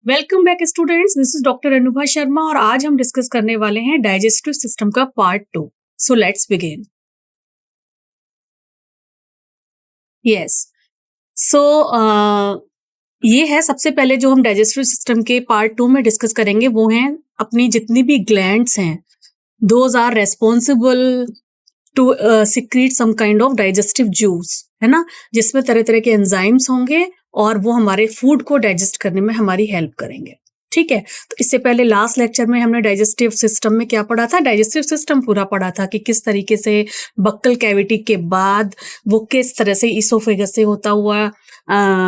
Welcome back students, this is doctor Anubha Sharma और आज हम डिस्कस करने वाले हैं डाइजेस्टिव सिस्टम का part 2। So let's begin. Yes, so ये है सबसे पहले जो हम डाइजेस्टिव सिस्टम के पार्ट 2 में डिस्कस करेंगे वो हैं अपनी जितनी भी ग्लैंड्स हैं, those are responsible to secrete some kind of digestive juice, है ना, जिसमें तरह तरह के एंजाइम्स होंगे और वो हमारे फूड को डाइजेस्ट करने में हमारी हेल्प करेंगे। ठीक है, तो इससे पहले लास्ट लेक्चर में हमने डाइजेस्टिव सिस्टम में क्या पढ़ा था, डाइजेस्टिव सिस्टम पूरा पढ़ा था कि किस तरीके से बक्कल कैविटी के बाद वो किस तरह से इसोफेगस से होता हुआ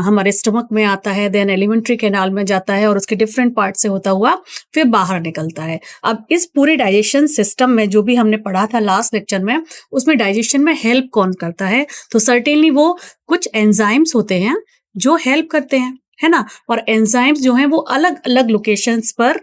हमारे स्टमक में आता है, देन एलिमेंट्री कैनाल में जाता है और उसके डिफरेंट पार्ट से होता हुआ फिर बाहर निकलता है। अब इस पूरे डाइजेशन सिस्टम में जो भी हमने पढ़ा था लास्ट लेक्चर में, उसमें डाइजेशन में हेल्प कौन करता है, तो सर्टेनली वो कुछ एंजाइम्स होते हैं जो हेल्प करते हैं, है ना। और एंजाइम्स जो हैं वो अलग अलग लोकेशंस पर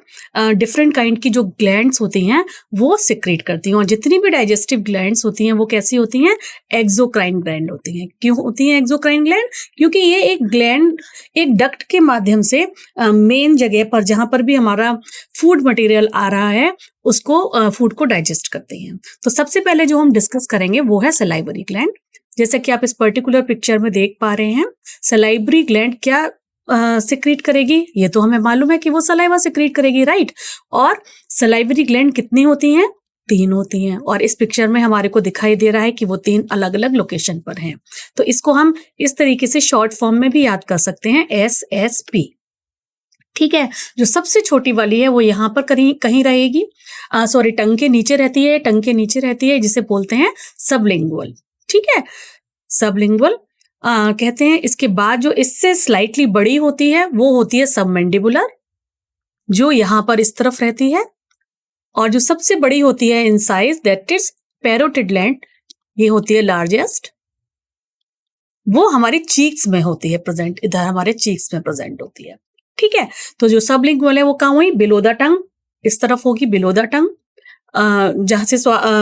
डिफरेंट काइंड की जो ग्लैंड्स होती हैं वो सिक्रीट करती हैं। और जितनी भी डाइजेस्टिव ग्लैंड्स होती हैं वो कैसी होती हैं, एक्सोक्राइन ग्लैंड होती हैं। क्यों होती हैं एक्सोक्राइन ग्लैंड? क्योंकि ये एक ग्लैंड एक डक्ट के माध्यम से मेन जगह पर जहां पर भी हमारा फूड मटेरियल आ रहा है उसको फूड को डाइजेस्ट करती हैं। तो सबसे पहले जो हम डिस्कस करेंगे वो है सलाइवरी ग्लैंड। जैसे कि आप इस पर्टिकुलर पिक्चर में देख पा रहे हैं, सलाइवरी ग्लैंड क्या सिक्रीट करेगी, ये तो हमें मालूम है कि वो सलाइवा सिक्रीट करेगी, राइट। और सलाइवरी ग्लैंड कितनी होती हैं? 3 होती हैं। और इस पिक्चर में हमारे को दिखाई दे रहा है कि वो 3 अलग अलग लोकेशन पर हैं। तो इसको हम इस तरीके से शॉर्ट फॉर्म में भी याद कर सकते हैं, SSP। ठीक है, जो सबसे छोटी वाली है वो यहाँ पर कहीं रहेगी, सॉरी टंग के नीचे रहती है, टंग के नीचे रहती है, जिसे बोलते हैं सबलिंगुअल। ठीक है, सबलिंगुअल कहते हैं। इसके बाद जो इससे स्लाइटली बड़ी होती है वो होती है सबमैंडिबुलर, जो यहां पर इस तरफ रहती है। और जो सबसे बड़ी होती है in size, that is parotid gland, ये होती है लार्जेस्ट। वो हमारी चीक्स में होती है प्रेजेंट, इधर हमारे चीक्स में प्रेजेंट होती है। ठीक है, तो जो सबलिंगुअल है वो कहाँ हुई, बिलो द टंग, इस तरफ होगी बिलो द टंग, जहां से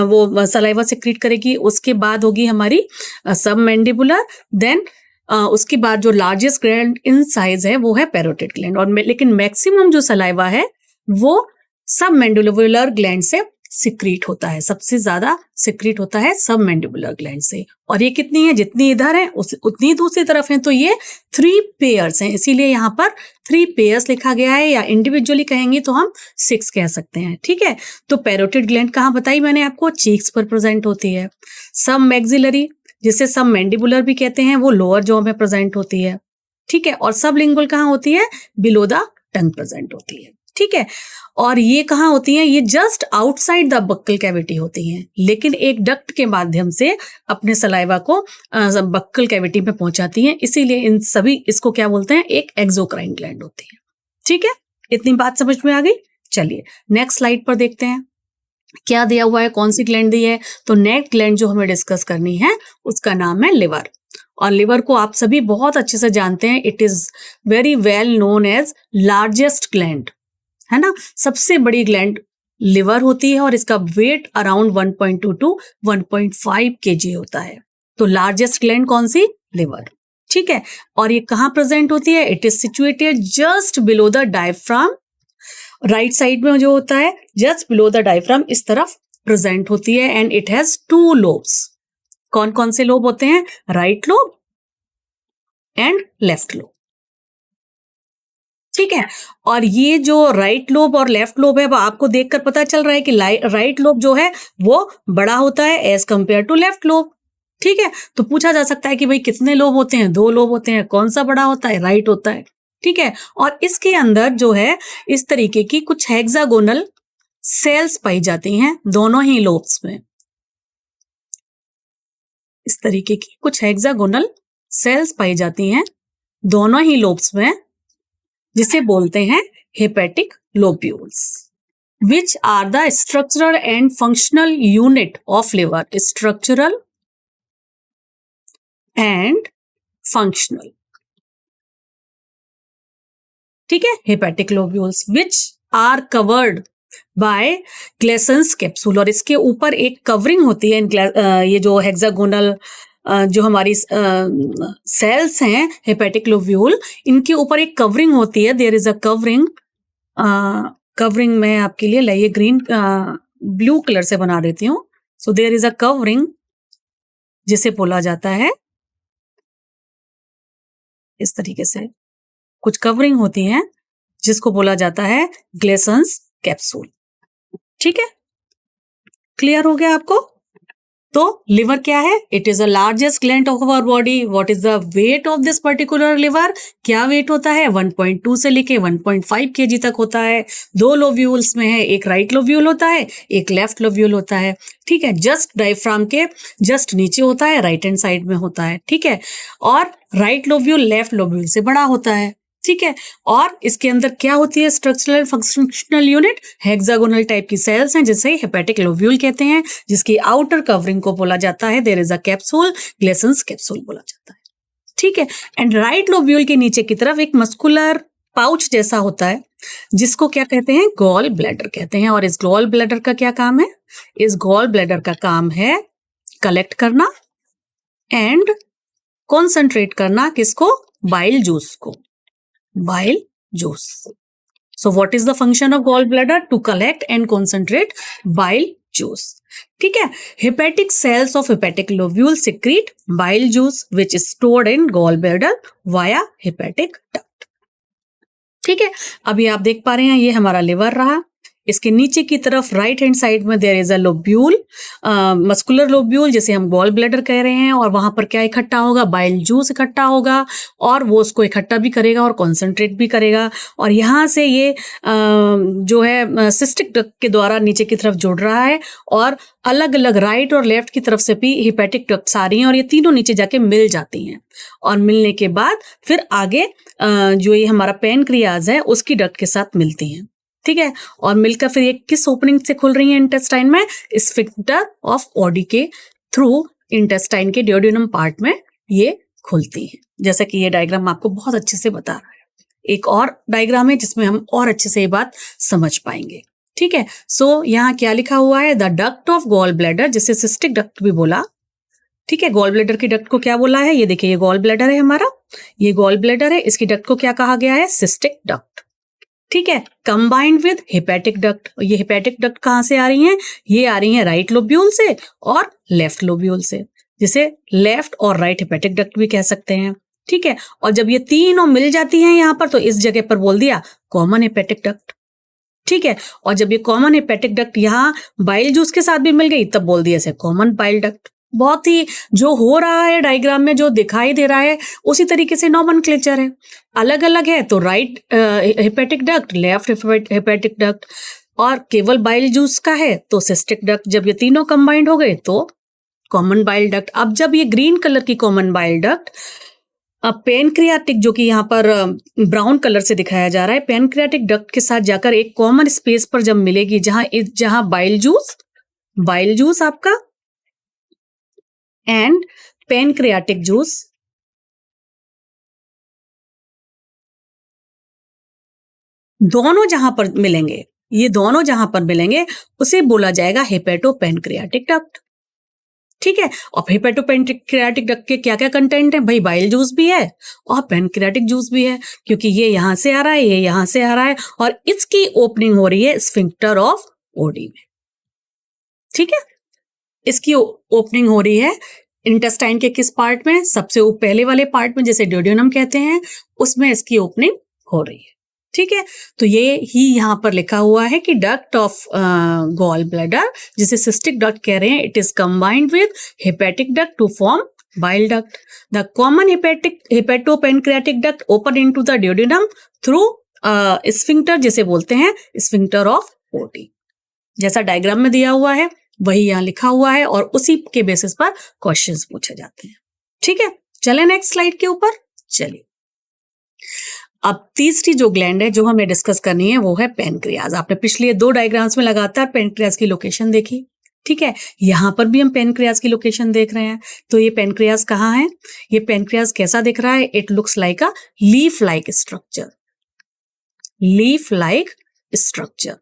वो सलाइवा सिक्रीट करेगी। उसके बाद होगी हमारी सबमैंडिबुलर, देन उसके बाद जो लार्जेस्ट ग्लैंड इन साइज है वो है पैरोटिड ग्लैंड। और लेकिन मैक्सिमम जो सलाइवा है वो सबमैंडिबुलर ग्लैंड से सिक्रीट होता है, सबसे ज्यादा सिक्रीट होता है सबमैंडिबुलर ग्लैंड से। और ये कितनी है, जितनी इधर है उतनी दूसरी तरफ है, तो ये 3 पेयर्स हैं, इसीलिए यहाँ पर 3 पेयर्स लिखा गया है, या इंडिविजुअली कहेंगे तो हम 6 कह सकते हैं। ठीक है, तो पैरोटिड ग्लैंड कहाँ बताई मैंने आपको, चीक्स पर प्रेजेंट होती है। सब मैक्सिलरी, जिसे सब मैंडिबुलर भी कहते हैं, वो लोअर जॉ में प्रेजेंट होती है। ठीक है, और सबलिंगुअल कहाँ होती है, बिलो द टंग प्रेजेंट होती है। ठीक है, और ये कहाँ होती हैं, ये just outside the buccal cavity होती हैं, लेकिन एक डक्ट के माध्यम से अपने सलाइवा को बक्कल कैविटी में पहुंचाती हैं, इसीलिए इन सभी इसको क्या बोलते हैं, एक एक्सोक्राइन ग्लैंड होती है। ठीक है, इतनी बात समझ में आ गई। चलिए नेक्स्ट स्लाइड पर देखते हैं क्या दिया हुआ है, कौन सी ग्लैंड दी है। तो नेक्स्ट ग्लैंड जो हमें डिस्कस करनी है उसका नाम है लिवर। और लिवर को आप सभी बहुत अच्छे से जानते हैं, it is very well known as largest gland, है ना। सबसे बड़ी ग्लैंड लिवर होती है और इसका वेट अराउंड 1.2 to 1.5 kg होता है। तो लार्जेस्ट ग्लैंड कौन सी, लिवर। ठीक है, और ये कहाँ प्रेजेंट होती है, it is situated just below the diaphragm, right side में जो होता है जस्ट बिलो द डायफ्राम, इस तरफ प्रेजेंट होती है। And it has 2 lobes. कौन कौन से लोब होते हैं, right lobe and left lobe. ठीक है, और ये जो राइट लोब और लेफ्ट लोब है वो आपको देखकर पता चल रहा है कि राइट लोब जो है वो बड़ा होता है as compare to left lobe. ठीक है, तो पूछा जा सकता है कि भाई कितने लोब होते हैं, 2 लोब होते हैं, कौन सा बड़ा होता है, राइट होता है। ठीक है, और इसके अंदर जो है इस तरीके की कुछ हेक्सागोनल सेल्स पाई जाती हैं दोनों ही लोब्स में, इस तरीके की कुछ हेक्सागोनल सेल्स पाई जाती हैं दोनों ही लोब्स में, जिसे बोलते हैं hepatic lobules, which are the structural and functional unit of liver. Structural and functional, ठीक है, hepatic lobules which are covered by Glisson's capsule. और इसके ऊपर एक कवरिंग होती है, ये जो हेक्सागोनल जो हमारी सेल्स हैं हेपेटिक लोब्यूल, इनके ऊपर एक कवरिंग होती है, there is a covering. Covering मैं आपके लिए लाइए ग्रीन ब्लू कलर से बना देती हूँ। So there is a covering जिसे बोला जाता है इस तरीके से, कुछ कवरिंग होती है जिसको बोला जाता है ग्लेसन्स कैप्सूल। ठीक है, क्लियर हो गया आपको? तो लिवर क्या है? It is the largest gland of our body. What is the weight of this particular liver? क्या वेट होता है? 1.2 से लेके 1.5 kg तक होता है। दो लोब्यूल्स में है, एक राइट लोब्यूल होता है, एक लेफ्ट लोब्यूल होता है। ठीक है, जस्ट डायफ्राम के जस्ट नीचे होता है, राइट हैंड साइड में होता है। ठीक है, और राइट लोब्यूल लेफ्ट लोब्यूल से बड़ा होता है। ठीक है, और इसके अंदर क्या होती है? Structural functional unit, hexagonal type की सेल्स हैं जिसे हेपेटिक लोब्यूल कहते हैं, जिसकी आउटर कवरिंग को बोला जाता है there is a capsule, Glisson's capsule बोला जाता है। ठीक है, एंड राइट लोब्यूल के नीचे की तरफ एक मस्कुलर पाउच जैसा होता है जिसको क्या कहते हैं? गॉल ब्लैडर कहते हैं। और इस गॉल ब्लैडर का क्या काम है? इस गॉल ब्लैडर का काम है कलेक्ट करना एंड कॉन्सेंट्रेट करना, किसको? बाइल जूस को, bile juice. So what is the function of gallbladder? To collect and concentrate bile juice. ठीक है, hepatic cells of hepatic lobule secrete bile juice which is stored in gallbladder via hepatic duct. ठीक है, अभी आप देख पा रहे हैं ये हमारा लिवर रहा। इसके नीचे की तरफ राइट हैंड साइड में there is a lobule, muscular lobule जिसे हम गॉल ब्लैडर कह रहे हैं। और वहां पर क्या इकट्ठा होगा? बाइल जूस इकट्ठा होगा, और वो उसको इकट्ठा भी करेगा और कॉन्सेंट्रेट भी करेगा। और यहाँ से ये जो है सिस्टिक डक्ट के द्वारा नीचे की तरफ जुड़ रहा है, और अलग अलग राइट और लेफ्ट की तरफ से भी हिपैटिक डक्ट्स आ रही हैं, और ये तीनों नीचे जाके मिल जाती हैं। और मिलने के बाद फिर आगे जो ये हमारा पैनक्रियाज है उसकी डक्ट के साथ मिलती हैं। ठीक है, और मिलकर फिर ये किस ओपनिंग से खुल रही है इंटेस्टाइन में? स्फिंक्टर ऑफ ओडी के थ्रू इंटेस्टाइन के ड्यूडेनम पार्ट में ये खुलती है, जैसा कि ये डायग्राम आपको बहुत अच्छे से बता रहा है। एक और डायग्राम है जिसमें हम और अच्छे से ये बात समझ पाएंगे। ठीक है, सो यहाँ क्या लिखा हुआ है? The duct of gall bladder, जिसे सिस्टिक डक्ट भी बोला। ठीक है, गॉल ब्लैडर की डक्ट को क्या बोला है? ये देखिए, ये गॉल ब्लैडर है हमारा, ये गॉल ब्लैडर है, इसकी डक्ट को क्या कहा गया है? Cystic duct. ठीक है, कंबाइंड विद हेपेटिक डक्ट। ये हेपेटिक डक्ट कहां से आ रही हैं? ये आ रही हैं राइट लोब्यूल से और लेफ्ट लोब्यूल से, जिसे लेफ्ट और राइट हेपेटिक डक्ट भी कह सकते हैं। ठीक है, और जब ये तीनों मिल जाती हैं यहां पर, तो इस जगह पर बोल दिया कॉमन हेपेटिक डक्ट। ठीक है, और जब ये कॉमन हेपेटिक डक्ट यहाँ बाइल जूस के साथ भी मिल गई, तब बोल दिया इसे कॉमन बाइल डक्ट। बहुत ही जो हो रहा है डायग्राम में, जो दिखाई दे रहा है, उसी तरीके से नॉमेनक्लेचर है। अलग अलग है तो right hepatic duct, left hepatic duct, और केवल बाइल जूस का है तो सिस्टिक डक्ट। जब ये तीनों कंबाइंड हो गए तो कॉमन बाइल डक्ट। अब जब ये ग्रीन कलर की कॉमन बाइल डक्ट पेनक्रियाटिक, जो कि यहाँ पर ब्राउन कलर से दिखाया जा रहा है, पेनक्रियाटिक डक्ट के साथ जाकर एक कॉमन स्पेस पर जब मिलेगी, जहां बाइल जूस आपका एंड पेनक्रियाटिक जूस दोनों जहां पर मिलेंगे, ये दोनों जहां पर मिलेंगे उसे बोला जाएगा हेपेटोपेनक्रियाटिक डक्ट। ठीक है, और हेपेटोपेनक्रियाटिक डक्ट के क्या क्या कंटेंट है भाई? बाइल जूस भी है और पेनक्रियाटिक जूस भी है, क्योंकि ये यहां से आ रहा है, ये यहां से आ रहा है, और इसकी ओपनिंग हो रही है स्फिंक्टर ऑफ ओडी में। ठीक है, इसकी ओपनिंग हो रही है इंटेस्टाइन के किस पार्ट में? सबसे पहले वाले पार्ट में, जैसे ड्यूडेनम कहते हैं, उसमें इसकी ओपनिंग हो रही है। ठीक है, तो ये ही यहाँ पर लिखा हुआ है कि डक्ट ऑफ गॉल ब्लैडर, जिसे सिस्टिक डक्ट कह रहे हैं, it is combined with hepatic duct to form bile duct. The common hepatopancreatic duct open into the duodenum through sphincter, जिसे बोलते हैं स्फिंक्टर ऑफ ओडी। जैसा डायग्राम में दिया हुआ है वही यहाँ लिखा हुआ है, और उसी के बेसिस पर क्वेश्चंस पूछे जाते हैं। ठीक है, चले नेक्स्ट स्लाइड के ऊपर। चलिए, अब तीसरी जो ग्लैंड है जो हमें डिस्कस करनी है वो है पैनक्रियाज। आपने पिछले 2 डायग्राम्स में लगातार पैनक्रियाज की लोकेशन देखी। ठीक है, यहां पर भी हम पैनक्रियाज की लोकेशन देख रहे हैं। तो ये पैनक्रियाज कहाँ है? ये पैनक्रियाज कैसा दिख रहा है? It looks like a leaf like structure, leaf like structure.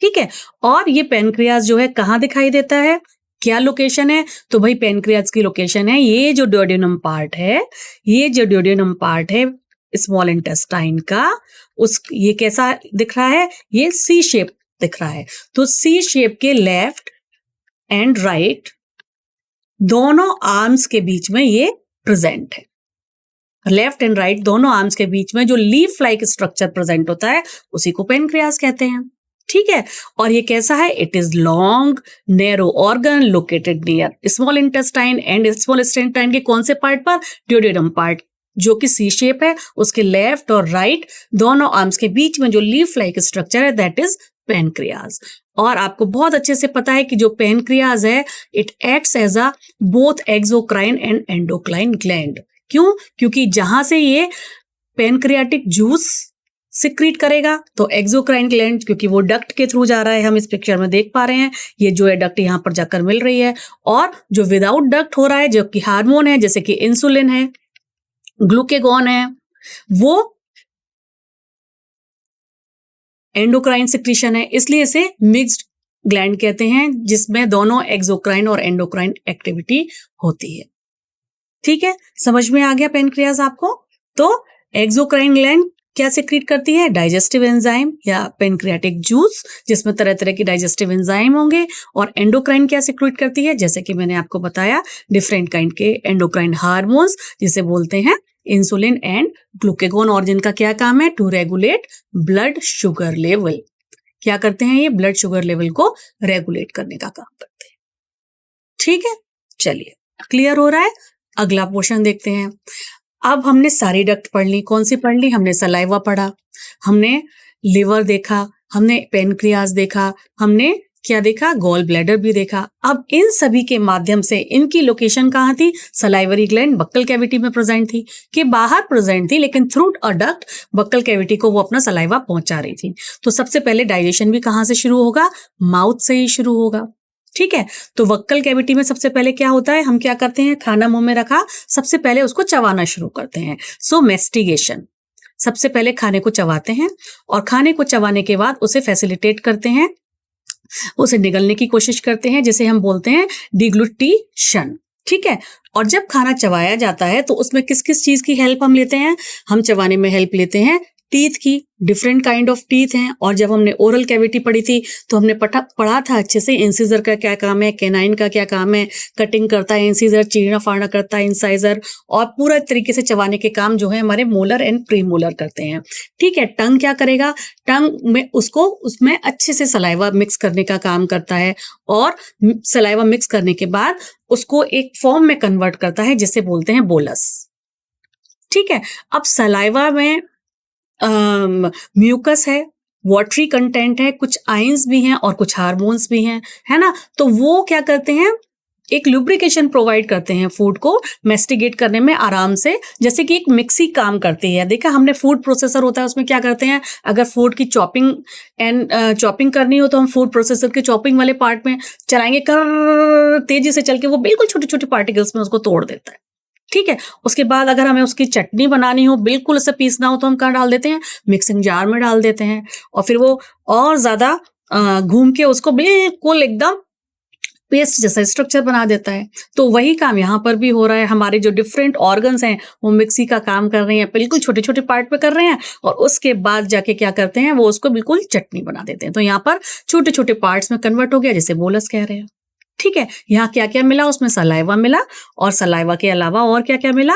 ठीक है, और ये पैनक्रियाज जो है कहाँ दिखाई देता है? क्या लोकेशन है? तो भाई पेनक्रियाज की लोकेशन है। ये जो ड्यूडेनम पार्ट है, ये जो ड्यूडेनम पार्ट है स्मॉल इंटेस्टाइन का, ये कैसा दिख रहा है? ये सी शेप दिख रहा है। तो सी शेप के लेफ्ट एंड राइट दोनों आर्म्स के बीच में ये प्रेजेंट है। लेफ्ट एंड राइट दोनों आर्म्स के बीच में जो लीफ लाइक स्ट्रक्चर प्रेजेंट होता है उसी को पेनक्रियाज कहते हैं। ठीक है, और ये कैसा है? It is long narrow organ located near small intestine and small intestine के कौन से पार्ट पर? ड्यूडेनम पार्ट, जो कि सी शेप है, उसके लेफ्ट और राइट दोनों आर्म्स के बीच में जो लीफ लाइक स्ट्रक्चर है दैट इज पेनक्रियाज। और आपको बहुत अच्छे से पता है कि जो पेनक्रियाज है it acts as a both exocrine and endocrine gland. क्यों? क्योंकि जहां से ये पेनक्रियाटिक जूस सिक्रीट करेगा तो एक्सोक्राइन ग्लैंड, क्योंकि वो डक्ट के थ्रू जा रहा है, हम इस पिक्चर में देख पा रहे हैं, ये जो है डक्ट यहां पर जाकर मिल रही है। और जो विदाउट डक्ट हो रहा है, जो कि हार्मोन है जैसे कि इंसुलिन है, ग्लूकेगॉन है, वो एंडोक्राइन सिक्रीशन है, इसलिए इसे मिक्स्ड ग्लैंड कहते हैं, जिसमें दोनों एक्सोक्राइन और एंडोक्राइन एक्टिविटी होती है। ठीक है, समझ में आ गया पेनक्रियाज आपको? तो एक्सोक्राइन ग्लैंड क्या सिक्रीट करती है? डाइजेस्टिव एंजाइम या पेनक्रियाटिक जूस, जिसमें तरह तरह की डाइजेस्टिव एंजाइम होंगे। और एंडोक्राइन क्या सिक्रीट करती है? जैसे कि मैंने आपको बताया, डिफरेंट काइंड के एंडोक्राइन हार्मोन्स, जिसे बोलते हैं इंसुलिन एंड ग्लूकेगॉन। और जिनका क्या काम है? To regulate blood sugar level. क्या करते हैं ये? ब्लड शुगर लेवल को रेगुलेट करने का काम करते हैं। ठीक है, चलिए क्लियर हो रहा है? अगला पोर्शन देखते हैं। अब हमने सारी डक्ट पढ़ ली। कौन सी पढ़ ली? हमने सलाइवा पढ़ा, हमने लिवर देखा, हमने पेनक्रियाज देखा, हमने क्या देखा? गॉल ब्लैडर भी देखा। अब इन सभी के माध्यम से इनकी लोकेशन कहाँ थी? सलाइवरी ग्लैंड बक्कल कैविटी में प्रेजेंट थी, कि बाहर प्रेजेंट थी, लेकिन through a duct buccal cavity को वो अपना सलाइवा पहुंचा रही थी। तो सबसे पहले डाइजेशन भी कहाँ से शुरू होगा? माउथ से ही शुरू होगा। ठीक है, तो बक्कल कैविटी में सबसे पहले क्या होता है? हम क्या करते हैं? खाना मुंह में रखा, सबसे पहले उसको चबाना शुरू करते हैं। सो मेस्टिगेशन, सबसे पहले खाने को चबाते हैं और खाने को चबाने के बाद उसे फैसिलिटेट करते हैं, उसे निगलने की कोशिश करते हैं, जिसे हम बोलते हैं डिग्लुटिशन। ठीक है, और जब खाना चबाया जाता है तो उसमें किस किस चीज की हेल्प हम लेते हैं? हम चबाने में हेल्प लेते हैं टीथ की, डिफरेंट काइंड ऑफ टीथ हैं। और जब हमने ओरल कैविटी पढ़ी थी तो हमने पढ़ा था अच्छे से इंसिजर का क्या काम है, कैनाइन का क्या काम है, कटिंग करता है इंसिजर, चीरना फाड़ना करता है इंसाइजर, और पूरा तरीके से चबाने के काम जो है हमारे मोलर एंड प्रीमोलर करते हैं। ठीक है, टंग क्या करेगा? टंग में उसमें अच्छे से सलाइवा मिक्स करने का काम करता है, और सलाइवा मिक्स करने के बाद उसको एक फॉर्म में कन्वर्ट करता है जिसे बोलते हैं बोलस। ठीक है, अब सलाइवा में म्यूकस है, वाटरी कंटेंट है, कुछ आयंस भी हैं और कुछ हार्मोन्स भी हैं, है ना? तो वो क्या करते हैं? एक लुब्रिकेशन प्रोवाइड करते हैं फूड को मेस्टिगेट करने में आराम से, जैसे कि एक मिक्सी काम करती है। देखा हमने, फूड प्रोसेसर होता है, उसमें क्या करते हैं? अगर फूड की चॉपिंग करनी हो तो हम फूड प्रोसेसर के चॉपिंग वाले पार्ट में चलाएंगे, कर तेजी से चल के वो बिल्कुल छोटे छोटे पार्टिकल्स में उसको तोड़ देता है। ठीक है, उसके बाद अगर हमें उसकी चटनी बनानी हो, बिल्कुल उसे पीसना हो, तो हम कहाँ डाल देते हैं? मिक्सिंग जार में डाल देते हैं, और फिर वो और ज्यादा घूम के उसको बिल्कुल एकदम पेस्ट जैसा स्ट्रक्चर बना देता है। तो वही काम यहाँ पर भी हो रहा है। हमारे जो डिफरेंट ऑर्गन्स हैं वो मिक्सी का काम कर रहे हैं, बिल्कुल छोटे छोटे पार्ट पे कर रहे हैं, और उसके बाद जाके क्या करते हैं? वो उसको बिल्कुल चटनी बना देते हैं। तो यहाँ पर छोटे छोटे पार्ट्स में कन्वर्ट हो गया, जिसे बोलस कह रहे हैं। ठीक है, यहाँ क्या क्या मिला? उसमें सलाइवा मिला, और सलाइवा के अलावा और क्या क्या मिला?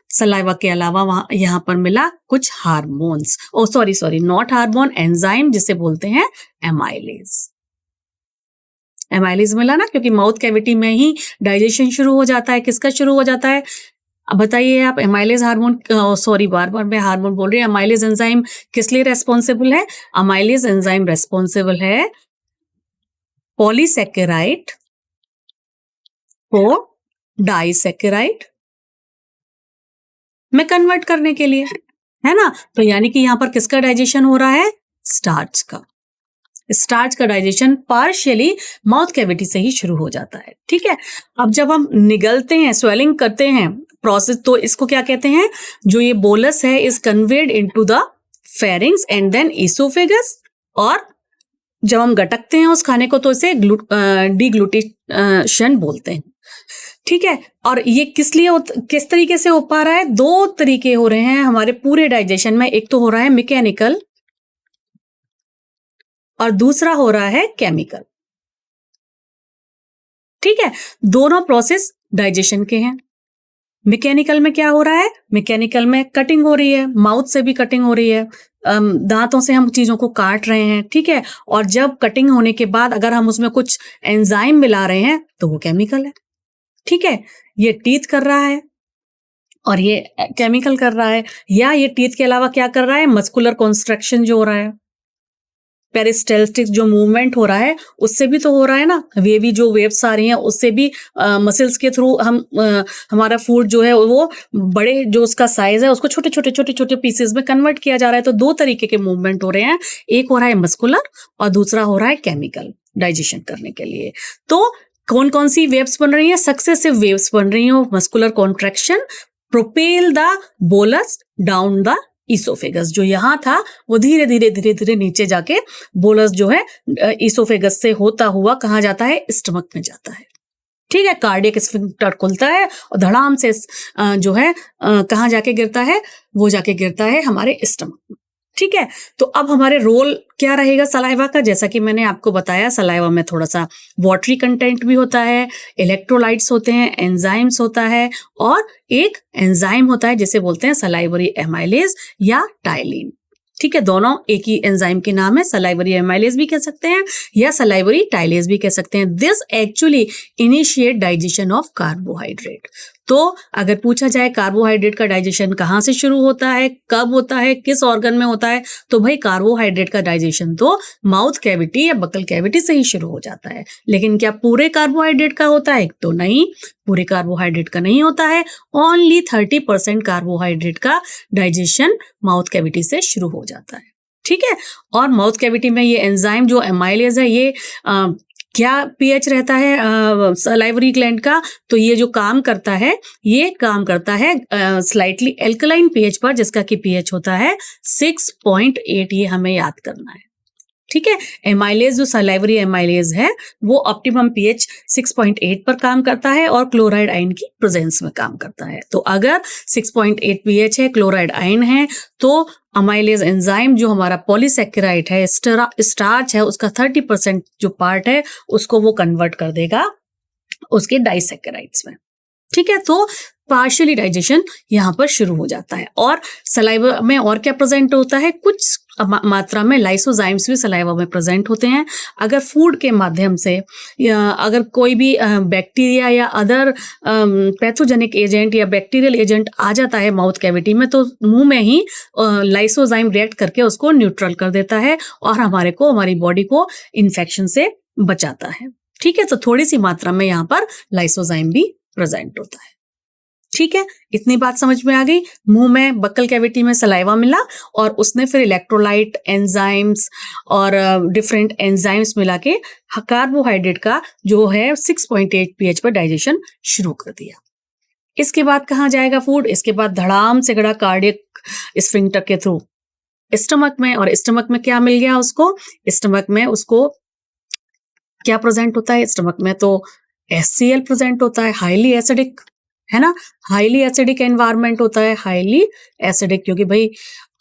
सलाइवा के अलावा वहां यहाँ पर मिला कुछ hormones, sorry not hormone, enzyme, जिसे बोलते हैं एमाइलेज। एमाइलेज मिला ना, क्योंकि माउथ कैविटी में ही डाइजेशन शुरू हो जाता है। किसका शुरू हो जाता है? अब बताइए आप, एमाइलेज हार्मोन, बार बार मैं हार्मोन बोल रही हूँ। एमाइलेज एंजाइम किस लिए रेस्पॉन्सिबल है? एमाइलेज एंजाइम रेस्पॉन्सिबल है पॉलीसैकेराइड को डाइसैकेराइड में कन्वर्ट करने के लिए, है ना? तो यानी कि यहां पर किसका डाइजेशन हो रहा है? स्टार्च का। स्टार्च का डाइजेशन पार्शियली माउथ कैविटी से ही शुरू हो जाता है। ठीक है, अब जब हम निगलते हैं, स्वेलिंग करते हैं प्रोसेस, तो इसको क्या कहते हैं? जो ये बोलस है is conveyed into the pharynx and then oesophagus और जब हम गटकते हैं उस खाने को तो इसे डिग्लूटेशन बोलते हैं। ठीक है, और ये किस तरीके से हो पा रहा है? दो तरीके हो रहे हैं हमारे पूरे डाइजेशन में। एक तो हो रहा है मैकेनिकल और दूसरा हो रहा है केमिकल। ठीक है, दोनों प्रोसेस डाइजेशन के हैं। मैकेनिकल में क्या हो रहा है? मैकेनिकल में कटिंग हो रही है, माउथ से भी कटिंग हो रही है, दांतों से हम चीजों को काट रहे हैं। ठीक है, और जब कटिंग होने के बाद अगर हम उसमें कुछ एंजाइम मिला रहे हैं तो वो केमिकल है। ठीक है, ये टीथ कर रहा है और ये केमिकल कर रहा है। या ये टीथ के अलावा क्या कर रहा है? मस्कुलर कंस्ट्रक्शन जो हो रहा है, पेरिस्टाल्टिक जो मूवमेंट हो रहा है, उससे भी तो हो रहा है ना। वेवी जो वेव्स आ रही हैं उससे भी मसल्स के थ्रू हमारा फूड जो है वो बड़े जो उसका साइज है उसको छोटे छोटे छोटे छोटे पीसेस में कन्वर्ट किया जा रहा है। तो दो तरीके के मूवमेंट हो रहे हैं, एक हो रहा है मस्कुलर और दूसरा हो रहा है केमिकल, डाइजेशन करने के लिए। तो कौन कौन सी वेव्स बन रही हैं? सक्सेसिव वेव्स बन रही हैं। Muscular contraction propel the bolus down the oesophagus. जो यहाँ था वो धीरे धीरे धीरे धीरे नीचे जाके बोलस जो है ईसोफेगस से होता हुआ कहाँ जाता है? स्टमक में जाता है। ठीक है, कार्डियक स्फिंक्टर खुलता है और धड़ाम से जो है कहाँ जाके गिरता है? वो जाके गिरता है हमारे स्टमक में। ठीक है, तो अब हमारे रोल क्या रहेगा सलाइवा का? जैसा कि मैंने आपको बताया, सलाइवा में थोड़ा सा वाटरी कंटेंट भी होता है, इलेक्ट्रोलाइट्स होते हैं, एंजाइम्स होता है और एक एंजाइम होता है जिसे बोलते हैं सलाइवरी एमाइलेज या टाइलिन। ठीक है, दोनों एक ही एंजाइम के नाम है, सलाइवरी एमाइलेज भी कह सकते हैं या सलाइवरी टाइलेज भी कह सकते हैं। This actually initiate digestion of carbohydrate. तो अगर पूछा जाए कार्बोहाइड्रेट का डाइजेशन कहाँ से शुरू होता है, कब होता है, किस ऑर्गन में होता है, तो भाई कार्बोहाइड्रेट का डाइजेशन तो माउथ कैविटी या बकल कैविटी से ही शुरू हो जाता है। लेकिन क्या पूरे कार्बोहाइड्रेट का होता है? तो नहीं, पूरे कार्बोहाइड्रेट का नहीं होता है। ओनली 30% कार्बोहाइड्रेट का डाइजेशन माउथ कैविटी से शुरू हो जाता है। ठीक है, और माउथ कैविटी में ये एंजाइम जो एमाइलेज है ये क्या पीएच रहता है सलाइवरी ग्लैंड का? तो ये जो काम करता है ये काम करता है स्लाइटली एल्कलाइन पीएच पर, जिसका कि पीएच होता है 6.8। ये हमें याद करना है। ठीक है, एमाइलेज जो सलाइवरी एमाइलेज है वो ऑप्टिमम पीएच 6.8 पर काम करता है और क्लोराइड आयन की प्रेजेंस में काम करता है। तो अगर 6.8 पीएच है, क्लोराइड आयन है, तो अमाइलेज एंजाइम जो हमारा पॉलीसैकेराइड है, स्टार्च है, उसका 30% जो पार्ट है उसको वो कन्वर्ट कर देगा उसके डाइसैकेराइड्स में। ठीक है, तो पार्शियली डाइजेशन यहाँ पर शुरू हो जाता है। और सलाइवा में और क्या प्रेजेंट होता है? कुछ मात्रा में लाइसोजाइम्स भी सलाइवा में प्रेजेंट होते हैं। अगर फूड के माध्यम से या अगर कोई भी बैक्टीरिया या अदर पैथोजेनिक एजेंट या बैक्टीरियल एजेंट आ जाता है माउथ कैविटी में, तो मुंह में ही लाइसोजाइम रिएक्ट करके उसको न्यूट्रल कर देता है और हमारी बॉडी को इन्फेक्शन से बचाता है। ठीक है, तो थोड़ी सी मात्रा में यहाँ पर लाइसोजाइम भी प्रेजेंट होता है। ठीक है, इतनी बात समझ में आ गई। मुंह में बक्कल कैविटी में सलाइवा मिला और उसने फिर इलेक्ट्रोलाइट, एंजाइम्स और डिफरेंट एंजाइम्स मिला के कार्बोहाइड्रेट का जो है 6.8 पीएच पर डाइजेशन शुरू कर दिया। इसके बाद कहाँ जाएगा फूड? इसके बाद धड़ाम से गड़ा कार्डियक स्फिंक्टर के थ्रू स्टमक में। और स्टमक में क्या मिल गया उसको? स्टमक में उसको क्या प्रेजेंट होता है? स्टमक में तो HCl प्रेजेंट होता है, हाईली एसिडिक, है ना। हाईली एसिडिक एनवायरनमेंट होता है, हाईली एसिडिक, क्योंकि भाई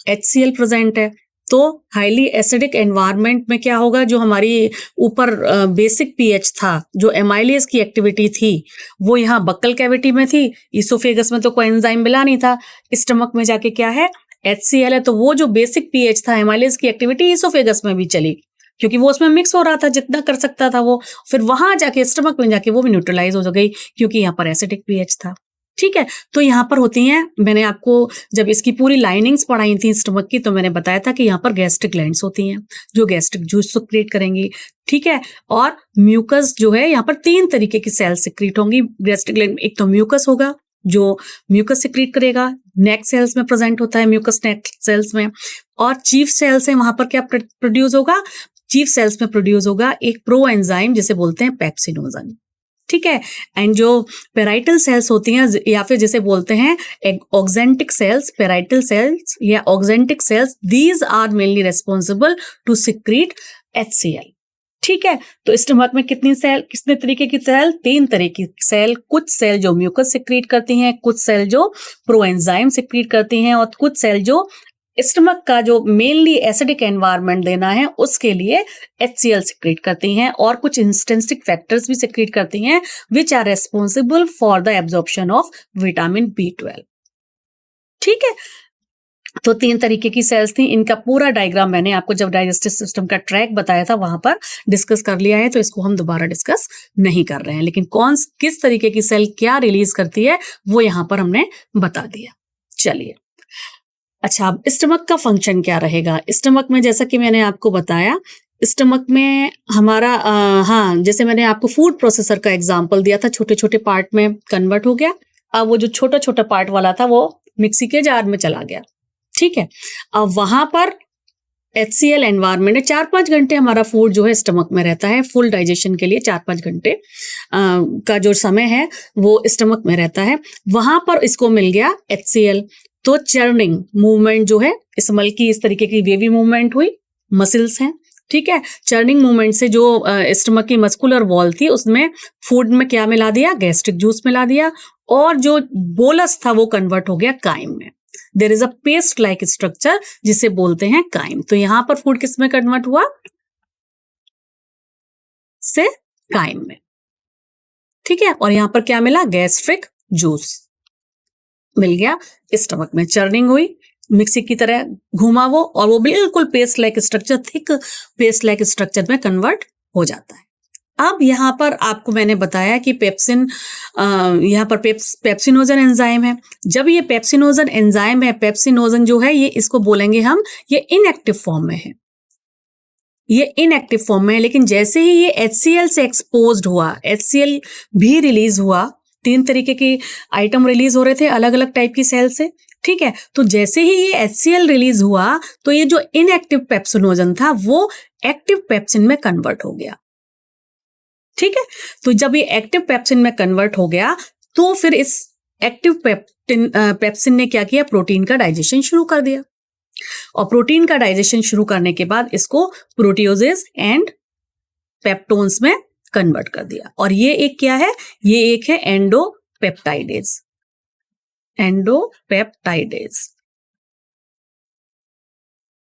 HCl प्रेजेंट है। तो हाईली एसिडिक एनवायरनमेंट में क्या होगा? जो हमारी ऊपर बेसिक पीएच था, जो एमाइलेज की एक्टिविटी थी, वो यहाँ बक्कल कैविटी में थी। ईसोफेगस में तो कोई एंजाइम मिला नहीं था। स्टमक में जाके क्या है? HCl है। तो वो जो बेसिक पीएच था, एमाइलेज की एक्टिविटी ईसोफेगस में भी चली, क्योंकि वो उसमें मिक्स हो रहा था, जितना कर सकता था वो। फिर वहां जाके स्टमक में जाके वो भी न्यूट्रलाइज हो गई, क्योंकि यहाँ पर एसिडिक पीएच था। ठीक है, तो यहाँ पर होती हैं, मैंने आपको जब इसकी पूरी लाइनिंग्स पढ़ाई थी स्टमक की, तो मैंने बताया था कि यहाँ पर गैस्ट्रिक ग्लैंड्स होती हैं जो गैस्ट्रिक जूस सिक्रीट करेंगी। ठीक है, और म्यूकस जो है, यहाँ पर 3 तरीके की सेल्स सिक्रीट होंगी गैस्ट्रिक ग्लैंड में। एक तो म्यूकस होगा जो म्यूकस सिक्रीट करेगा, नेक सेल्स में प्रेजेंट होता है म्यूकस नेक सेल्स में। और चीफ सेल्स है, वहां पर क्या प्रोड्यूस होगा? चीफ सेल्स में प्रोड्यूस होगा एक प्रो एंजाइम जिसे बोलते हैं पेप्सिनोजन। ठीक है, एंड जो पेराइटल सेल्स होती हैं या फिर जिसे बोलते हैं ऑक्जेंटिक सेल्स, पेराइटल सेल्स या oxyntic cells, these are mainly responsible to secrete HCl। ठीक है, तो स्टमक में कितने तरीके की सेल? 3 तरीके की सेल। कुछ सेल जो म्यूकस सिक्रीट करती हैं, कुछ सेल जो प्रोएंजाइम सिक्रीट करती हैं और कुछ सेल जो स्टमक का जो मेनली एसिडिक एनवायरनमेंट देना है उसके लिए HCl सिक्रीट करती हैं, और कुछ इंस्टेंसिक फैक्टर्स भी सिक्रीट करती हैं which are responsible for the absorption of vitamin B12। ठीक है, तो 3 तरीके की सेल्स थी। इनका पूरा डायग्राम मैंने आपको जब डाइजेस्टिव सिस्टम का ट्रैक बताया था वहां पर डिस्कस कर लिया है, तो इसको हम दोबारा डिस्कस नहीं कर रहे हैं। लेकिन किस तरीके की सेल क्या रिलीज करती है वो यहां पर हमने बता दिया। चलिए, अच्छा, अब स्टमक का फंक्शन क्या रहेगा? स्टमक में जैसा कि मैंने आपको बताया, स्टमक में हमारा हाँ, जैसे मैंने आपको फूड प्रोसेसर का एग्जाम्पल दिया था, छोटे छोटे पार्ट में कन्वर्ट हो गया। अब वो जो छोटा छोटा पार्ट वाला था वो मिक्सी के जार में चला गया। ठीक है, अब वहां पर HCl एनवायरमेंट है। 4-5 घंटे हमारा फूड जो है स्टमक में रहता है, फुल डाइजेशन के लिए 4-5 घंटे का जो समय है वो स्टमक में रहता है। वहां पर इसको मिल गया HCl, तो चर्निंग मूवमेंट जो है स्मल की इस तरीके की वेवी मूवमेंट हुई, मसल्स हैं। ठीक है, चर्निंग मूवमेंट से जो स्टमक की मस्कुलर वॉल थी उसमें फूड में क्या मिला दिया? गैस्ट्रिक जूस मिला दिया, और जो बोलस था वो कन्वर्ट हो गया काइम में। There is a paste like structure जिसे बोलते हैं काइम। तो यहां पर फूड किस में कन्वर्ट हुआ? से काइम में। ठीक है, और यहां पर क्या मिला? गैस्ट्रिक जूस मिल गया। स्टमक में चर्निंग हुई, मिक्सी की तरह घुमा वो, और वो बिल्कुल paste like structure, thick paste like structure में कन्वर्ट हो जाता है। अब यहाँ पर आपको मैंने बताया कि पेप्सिन, यहाँ पर पेप्सिनोजन एंजाइम है। जब ये पेप्सिनोजन एंजाइम है, पेप्सिनोजन जो है ये इसको बोलेंगे हम, ये इनएक्टिव फॉर्म में है, ये इनएक्टिव फॉर्म में है। लेकिन जैसे ही ये HCl से एक्सपोज्ड हुआ, HCl भी रिलीज हुआ, 3 तरीके के आइटम रिलीज हो रहे थे अलग अलग टाइप की सेल से। ठीक है, तो जैसे ही ये HCl रिलीज हुआ तो ये जो इनएक्टिव पेप्सिनोजन था वो एक्टिव पेप्सिन में कन्वर्ट हो गया। ठीक है, तो जब ये एक्टिव पेप्सिन में कन्वर्ट हो गया तो फिर इस एक्टिव पेप्सिन ने क्या किया? प्रोटीन का डाइजेशन शुरू कर दिया, और प्रोटीन का डाइजेशन शुरू करने के बाद इसको प्रोटियोजेज एंड पेप्टोन्स में कन्वर्ट कर दिया। और ये एक क्या है? ये एक है एंडोपेप्टाइडेज। एंडोपेप्टाइडेज,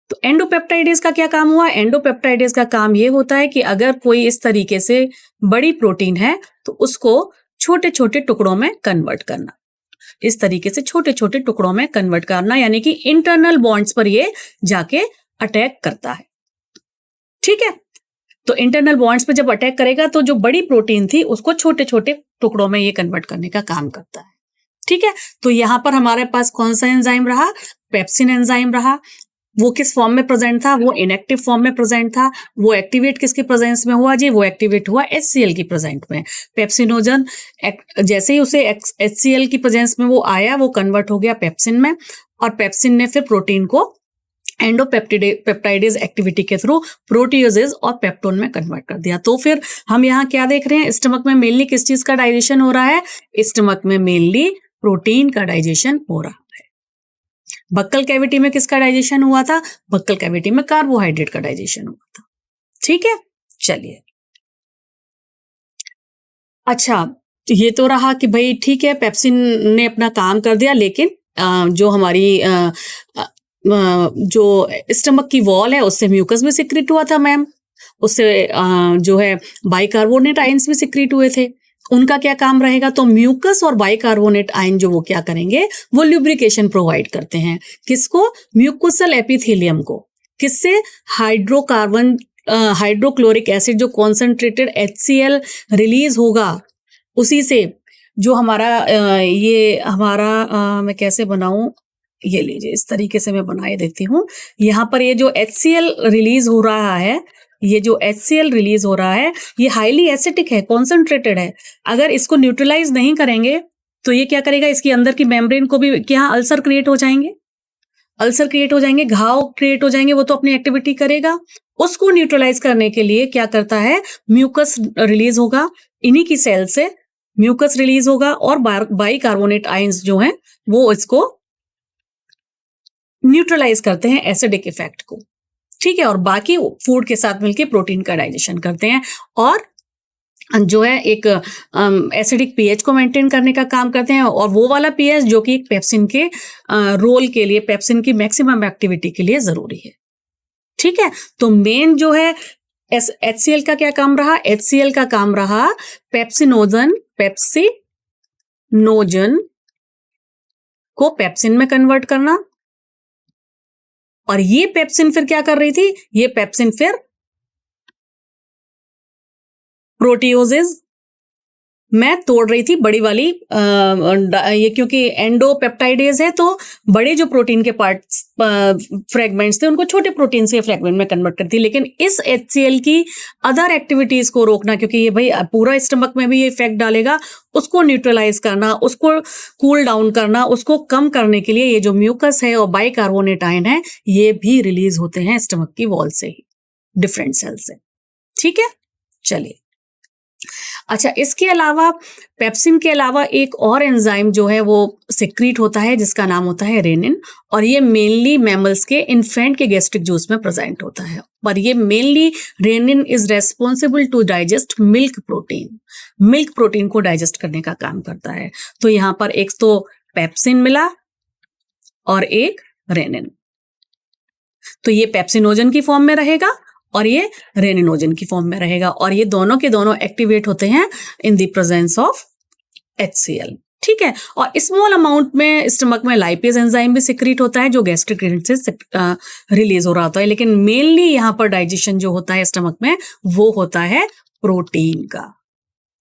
तो एंडोपेप्टाइडेज का क्या काम हुआ? एंडोपेप्टाइडेज का काम ये होता है कि अगर कोई इस तरीके से बड़ी प्रोटीन है तो उसको छोटे छोटे टुकड़ों में कन्वर्ट करना, इस तरीके से छोटे छोटे टुकड़ों में कन्वर्ट करना, यानी कि इंटरनल बॉन्ड्स पर ये जाके अटैक करता है। ठीक है, तो इंटरनल बॉन्ड्स पे जब अटैक करेगा तो जो बड़ी प्रोटीन थी उसको छोटे छोटे टुकड़ों में ये कन्वर्ट करने का काम करता है। ठीक है, तो यहां पर हमारे पास कौन सा एंजाइम रहा? पेप्सिन एंजाइम रहा। वो किस फॉर्म में प्रेजेंट था? वो इनएक्टिव फॉर्म में प्रेजेंट था। वो एक्टिवेट किसके प्रेजेंस में हुआ जी? वो एक्टिवेट हुआ HCl की प्रेजेंट में। पेप्सिनोजन जैसे ही उसे HCl की प्रेजेंस में वो आया, वो कन्वर्ट हो गया पेप्सिन में, और पेप्सिन ने फिर प्रोटीन को एंडोपेप्टाइडेज एक्टिविटी के थ्रू प्रोटियोजेज और पेप्टोन में कन्वर्ट कर दिया। तो फिर हम यहाँ क्या देख रहे हैं? स्टमक में मेनली किस चीज का डाइजेशन हो रहा है? स्टमक में मेनली प्रोटीन का डाइजेशन हो रहा है। बक्कल कैविटी में किसका डाइजेशन हुआ था? बक्कल कैविटी में कार्बोहाइड्रेट का डाइजेशन हुआ था। ठीक है, चलिए, अच्छा, ये तो रहा कि भाई ठीक है, पेप्सिन ने अपना काम कर दिया, लेकिन जो हमारी जो स्टमक की वॉल है उससे म्यूकस भी सिक्रीट हुआ था मैम, उससे जो है बाइकार्बोनेट आयंस भी सिक्रीट हुए थे। उनका क्या काम रहेगा? तो म्यूकस और बाइकार्बोनेट आयन जो वो क्या करेंगे? वो ल्यूब्रिकेशन प्रोवाइड करते हैं। किसको? म्यूकोसल एपिथेलियम को। किससे? हाइड्रोक्लोरिक एसिड जो कॉन्सेंट्रेटेड HCl रिलीज होगा उसी से। जो हमारा ये हमारा मैं कैसे बनाऊं, ये लीजिए, इस तरीके से मैं बनाए देती हूँ। यहाँ पर ये जो HCl रिलीज हो रहा है, ये जो HCl रिलीज हो रहा है, ये हाईली एसिडिक है, कॉन्सेंट्रेटेड है। अगर इसको न्यूट्रलाइज नहीं करेंगे तो ये क्या करेगा? इसकी अंदर की मेम्ब्रेन को भी क्या अल्सर क्रिएट हो जाएंगे, अल्सर क्रिएट हो जाएंगे, घाव क्रिएट हो जाएंगे, वो तो अपनी एक्टिविटी करेगा। उसको न्यूट्रलाइज करने के लिए क्या करता है? म्यूकस रिलीज होगा, इन्हीं की सेल से म्यूकस रिलीज होगा, और बाइकार्बोनेट आयंस जो हैं वो इसको न्यूट्रलाइज करते हैं एसिडिक इफेक्ट को। ठीक है, और बाकी फूड के साथ मिलके प्रोटीन का डाइजेशन करते हैं और जो है एक एसिडिक पीएच को मेंटेन करने का काम करते हैं, और वो वाला पीएच जो कि पेप्सिन के रोल के लिए, पेप्सिन की मैक्सिमम एक्टिविटी के लिए जरूरी है। ठीक है, तो मेन जो है HCl का क्या काम रहा? HCl का काम रहा पेप्सिनोजन को पेप्सिन में कन्वर्ट करना, और ये पेप्सिन फिर क्या कर रही थी? ये पेप्सिन फिर प्रोटियोजेज में तोड़ रही थी बड़ी वाली ये, क्योंकि एंडोपेप्टाइडेज है तो बड़े जो प्रोटीन के पार्ट्स फ्रेगमेंट्स थे उनको छोटे प्रोटीन से फ्रेगमेंट में कन्वर्ट करती। लेकिन इस HCl की अदर एक्टिविटीज को रोकना, क्योंकि ये भाई पूरा स्टमक में भी ये इफेक्ट डालेगा, उसको न्यूट्रलाइज करना, उसको कूल डाउन करना, उसको कम करने के लिए ये जो म्यूकस है और बाइकार्बोनेट आयन है ये भी रिलीज होते हैं स्टमक की वॉल से ही, डिफरेंट सेल से। ठीक है, चलिए। अच्छा, इसके अलावा पेप्सिन के अलावा एक और एंजाइम जो है वो सिक्रीट होता है जिसका नाम होता है रेनिन, और ये मेनली मैमल्स के इन्फेंट के गैस्ट्रिक जूस में प्रेजेंट होता है। पर ये mainly rennin is responsible to digest milk protein को डाइजेस्ट करने का काम करता है। तो यहां पर एक तो पेप्सिन मिला और एक रेनिन, तो ये पेप्सिनोजन की फॉर्म में रहेगा और ये रेनिनोजन की फॉर्म में रहेगा, और ये दोनों के दोनों एक्टिवेट होते हैं in the presence of HCl। ठीक है, और स्मॉल अमाउंट में स्टमक में लाइपेज एंजाइम भी सिक्रीट होता है जो गैस्ट्रिक से रिलीज हो रहा होता है, लेकिन मेनली यहाँ पर डाइजेशन जो होता है स्टमक में वो होता है प्रोटीन का।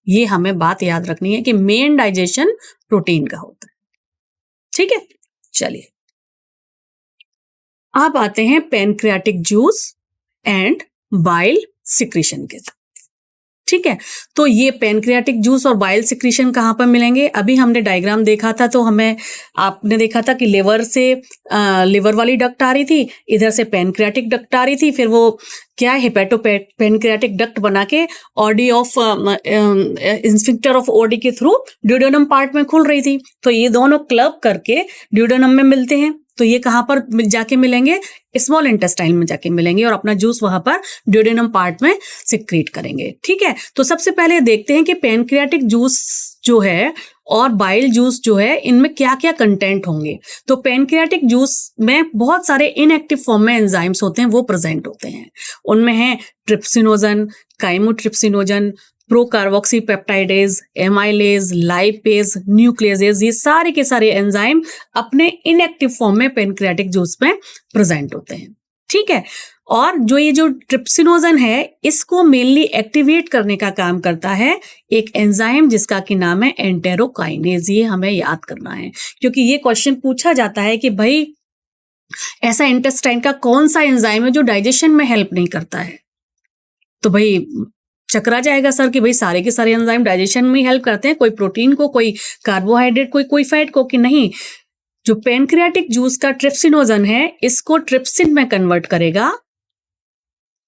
ये हमें बात याद रखनी है कि मेन डाइजेशन प्रोटीन का होता है। ठीक है, चलिए अब आते हैं pancreatic juice and bile secretion के साथ। ठीक है, तो ये पैनक्रियाटिक जूस और बाइल सिक्रीशन कहाँ पर मिलेंगे? अभी हमने डायग्राम देखा था तो आपने देखा था कि लिवर वाली डक्ट आ रही थी, इधर से पैनक्रियाटिक डक्ट आ रही थी, फिर वो क्या पैनक्रियाटिक डक्ट बना के Audi of sphincter of OD के थ्रू ड्यूडेनम पार्ट में खुल रही थी। तो ये दोनों क्लब करके ड्यूडेनम में मिलते हैं, तो ये कहां पर जाके मिलेंगे? स्मॉल इंटेस्टाइन में जाके मिलेंगे और अपना जूस वहां पर ड्यूडेनम पार्ट में सिक्रीट करेंगे। ठीक है, तो सबसे पहले देखते हैं कि पैनक्रियाटिक जूस जो है और बाइल जूस जो है इनमें क्या क्या कंटेंट होंगे। तो पैनक्रियाटिक जूस में बहुत सारे इनएक्टिव फॉर्म में एंजाइम्स होते हैं, वो प्रेजेंट होते हैं। उनमें है ट्रिप्सिनोजन, काइमोट्रिप्सिनोजन, प्रोकार्बोक्सीपेप्टाइडेज, एमाइलेज, लाइपेज, न्यूक्लियसेज, ये सारे के सारे एंजाइम अपने इनएक्टिव फॉर्म में पैनक्रियाटिक जूस में प्रेजेंट होते हैं। ठीक है, और ये जो ट्रिप्सिनोजन है इसको मेनली एक्टिवेट करने का काम करता है एक एंजाइम जिसका कि नाम है एंटेरोकाइनेज। ये हमें याद करना है क्योंकि ये क्वेश्चन पूछा जाता है कि भाई ऐसा इंटेस्टाइन का कौन सा एंजाइम है जो डाइजेशन में हेल्प नहीं करता है। तो भाई चकरा जाएगा सर कि भाई सारे के सारे एंजाइम डाइजेशन में हेल्प करते हैं, कोई प्रोटीन को, कोई कार्बोहाइड्रेट को, कोई फैट को, कि नहीं। जो पैनक्रियाटिक जूस का ट्रिप्सिनोजन है इसको ट्रिप्सिन में कन्वर्ट करेगा,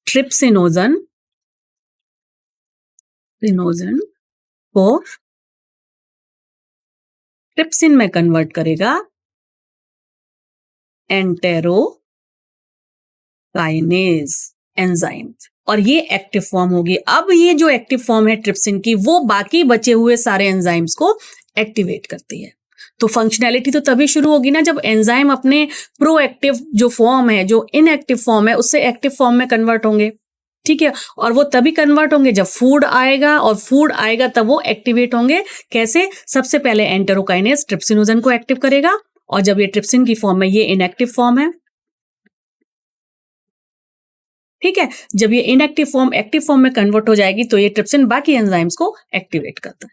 ट्रिप्सिनोजन को ट्रिप्सिन में कन्वर्ट करेगा एंटेरोकाइनेज एंजाइम, और ये एक्टिव फॉर्म होगी। अब ये जो एक्टिव फॉर्म है ट्रिप्सिन की वो बाकी बचे हुए सारे एंजाइम्स को एक्टिवेट करती है। तो फंक्शनैलिटी तो तभी शुरू होगी ना जब एंजाइम अपने प्रोएक्टिव जो फॉर्म है, जो इनएक्टिव फॉर्म है, उससे एक्टिव फॉर्म में कन्वर्ट होंगे। ठीक है, और वो तभी कन्वर्ट होंगे जब फूड आएगा, और फूड आएगा तब वो एक्टिवेट होंगे। कैसे? सबसे पहले एंटेरोकाइनेज ट्रिप्सिनोजन को एक्टिव करेगा, और जब ये ट्रिप्सिन की फॉर्म है, ये इनएक्टिव फॉर्म है। ठीक है, जब ये इनएक्टिव फॉर्म एक्टिव फॉर्म में कन्वर्ट हो जाएगी तो ये ट्रिप्सिन बाकी एंजाइम्स को एक्टिवेट करता है।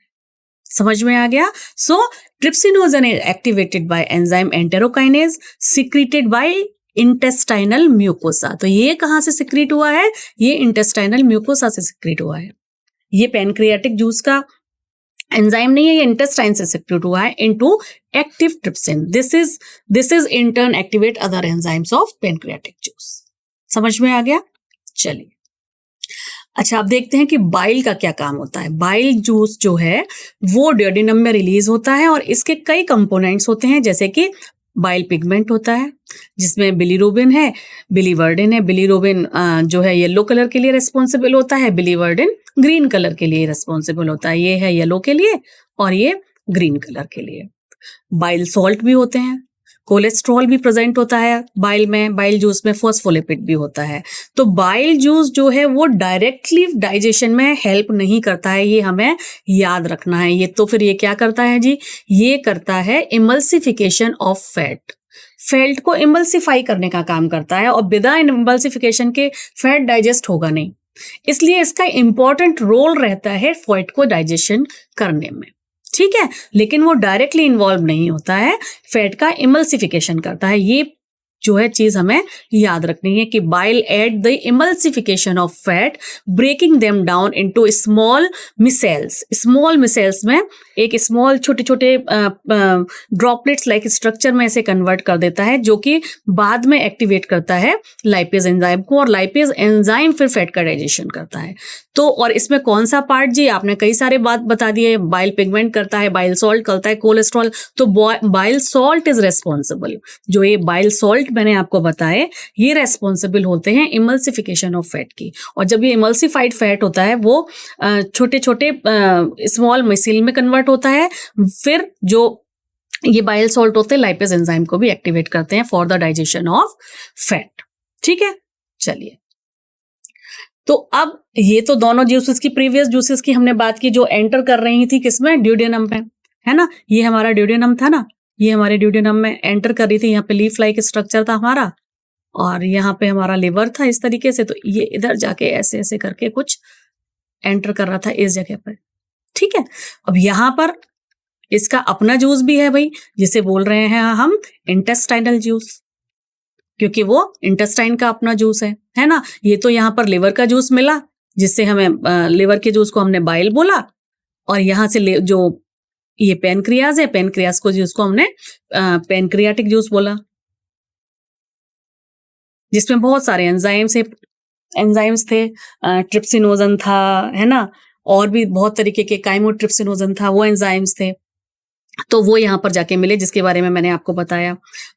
समझ में आ गया? So trypsinogen is activated by enzyme enterokinase secreted by intestinal mucosa. तो ये कहां से सिक्रीट हुआ है? ये इंटेस्टाइनल म्यूकोसा से सिक्रीट हुआ है। ये पैनक्रियाटिक जूस का एंजाइम नहीं है, ये इंटेस्टाइन से सिक्रीट हुआ है into active trypsin. This is in turn activate other enzymes of pancreatic juice. समझ में आ गया? चलिए, अच्छा अब देखते हैं कि बाइल का क्या काम होता है। बाइल जूस जो है वो ड्यूडेनम में रिलीज होता है और इसके कई कंपोनेंट्स होते हैं, जैसे कि बाइल पिगमेंट होता है जिसमें बिलीरुबिन है, बिलीवर्डिन है। बिलीरुबिन जो है येलो कलर के लिए रिस्पॉन्सिबल होता है, बिलीवर्डिन ग्रीन कलर के लिए रिस्पॉन्सिबल होता है। ये है येलो के लिए और ये ग्रीन कलर के लिए। बाइल सॉल्ट भी होते हैं, कोलेस्ट्रॉल भी प्रेजेंट होता है बाइल में, बाइल जूस में फॉस्फोलिपिड भी होता है। तो बाइल जूस जो है वो डायरेक्टली डाइजेशन में हेल्प नहीं करता है, ये हमें याद रखना है। ये तो फिर ये क्या करता है जी, ये करता है इमल्सिफिकेशन ऑफ फैट, फैट को इमल्सिफाई करने का काम करता है, और बिना इमल्सिफिकेशन के फैट डाइजेस्ट होगा नहीं, इसलिए इसका इंपॉर्टेंट रोल रहता है फैट को डाइजेशन करने में। ठीक है, लेकिन वो डायरेक्टली इन्वॉल्व नहीं होता है, फैट का इमल्सिफिकेशन करता है। ये जो है चीज हमें याद रखनी है कि bile aid the emulsification of fat, breaking them down into small micelles. Small micelles में एक स्मॉल छोटे छोटे ड्रॉपलेट्स लाइक स्ट्रक्चर में इसे कन्वर्ट कर देता है, जो कि बाद में एक्टिवेट करता है लाइपेज एंजाइम को, और लाइपेज एंजाइम फिर फैट का डाइजेशन करता है। तो और इसमें कौन सा पार्ट जी, आपने कई सारे बात बता दिए, बाइल पिगमेंट करता है, बाइल सॉल्ट करता है, कोलेस्ट्रॉल। तो बाइल सॉल्ट इज रेस्पॉन्सिबल, जो ये बाइल सॉल्ट मैंने आपको बताए ये रेस्पॉन्सिबल होते हैं इमल्सिफिकेशन ऑफ फैट की। और जब ये इमल्सिफाइड फैट होता है वो छोटे छोटे स्मॉल मिसल में कन्वर्ट होता है, फिर जो ये बाइल सॉल्ट होते हैं लाइपेज एंजाइम को भी एक्टिवेट करते हैं for the digestion of fat. ठीक है, चलिए, तो अब ये तो दोनों जूसेस की, प्रीवियस जूसेस की हमने बात की जो एंटर कर रही थी किसमें, ड्यूडेनम में, है ना। ये हमारा ड्यूडेनम था ना, ये हमारे ड्यूडेनम में एंटर कर रही थी, यहाँ पे लीफ लाइक स्ट्रक्चर था हमारा, और यहाँ पे हमारा लिवर था इस तरीके से। तो ये इधर जाके ऐसे ऐसे करके कुछ एंटर कर रहा था इस जगह पर। ठीक है, अब यहाँ पर इसका अपना जूस भी है भाई, जिसे बोल रहे हैं हम इंटेस्टाइनल जूस, क्योंकि वो इंटेस्टाइन का अपना जूस है ना। ये तो यहाँ पर लिवर का जूस मिला, जिससे हमें लिवर के जूस को हमने बाइल बोला, और यहाँ से जो ये पेनक्रियाज है, पेनक्रियाज को जूस को हमने पेनक्रियाटिक जूस बोला, जिसमें बहुत सारे एंजाइम्स थे, ट्रिप्सिनोजन था, है ना, और भी बहुत तरीके के, काइमोट्रिप्सिनोजन था, वो एंजाइम्स थे। तो वो यहाँ पर जाके मिले, जिसके बारे में मैंने आपको बताया।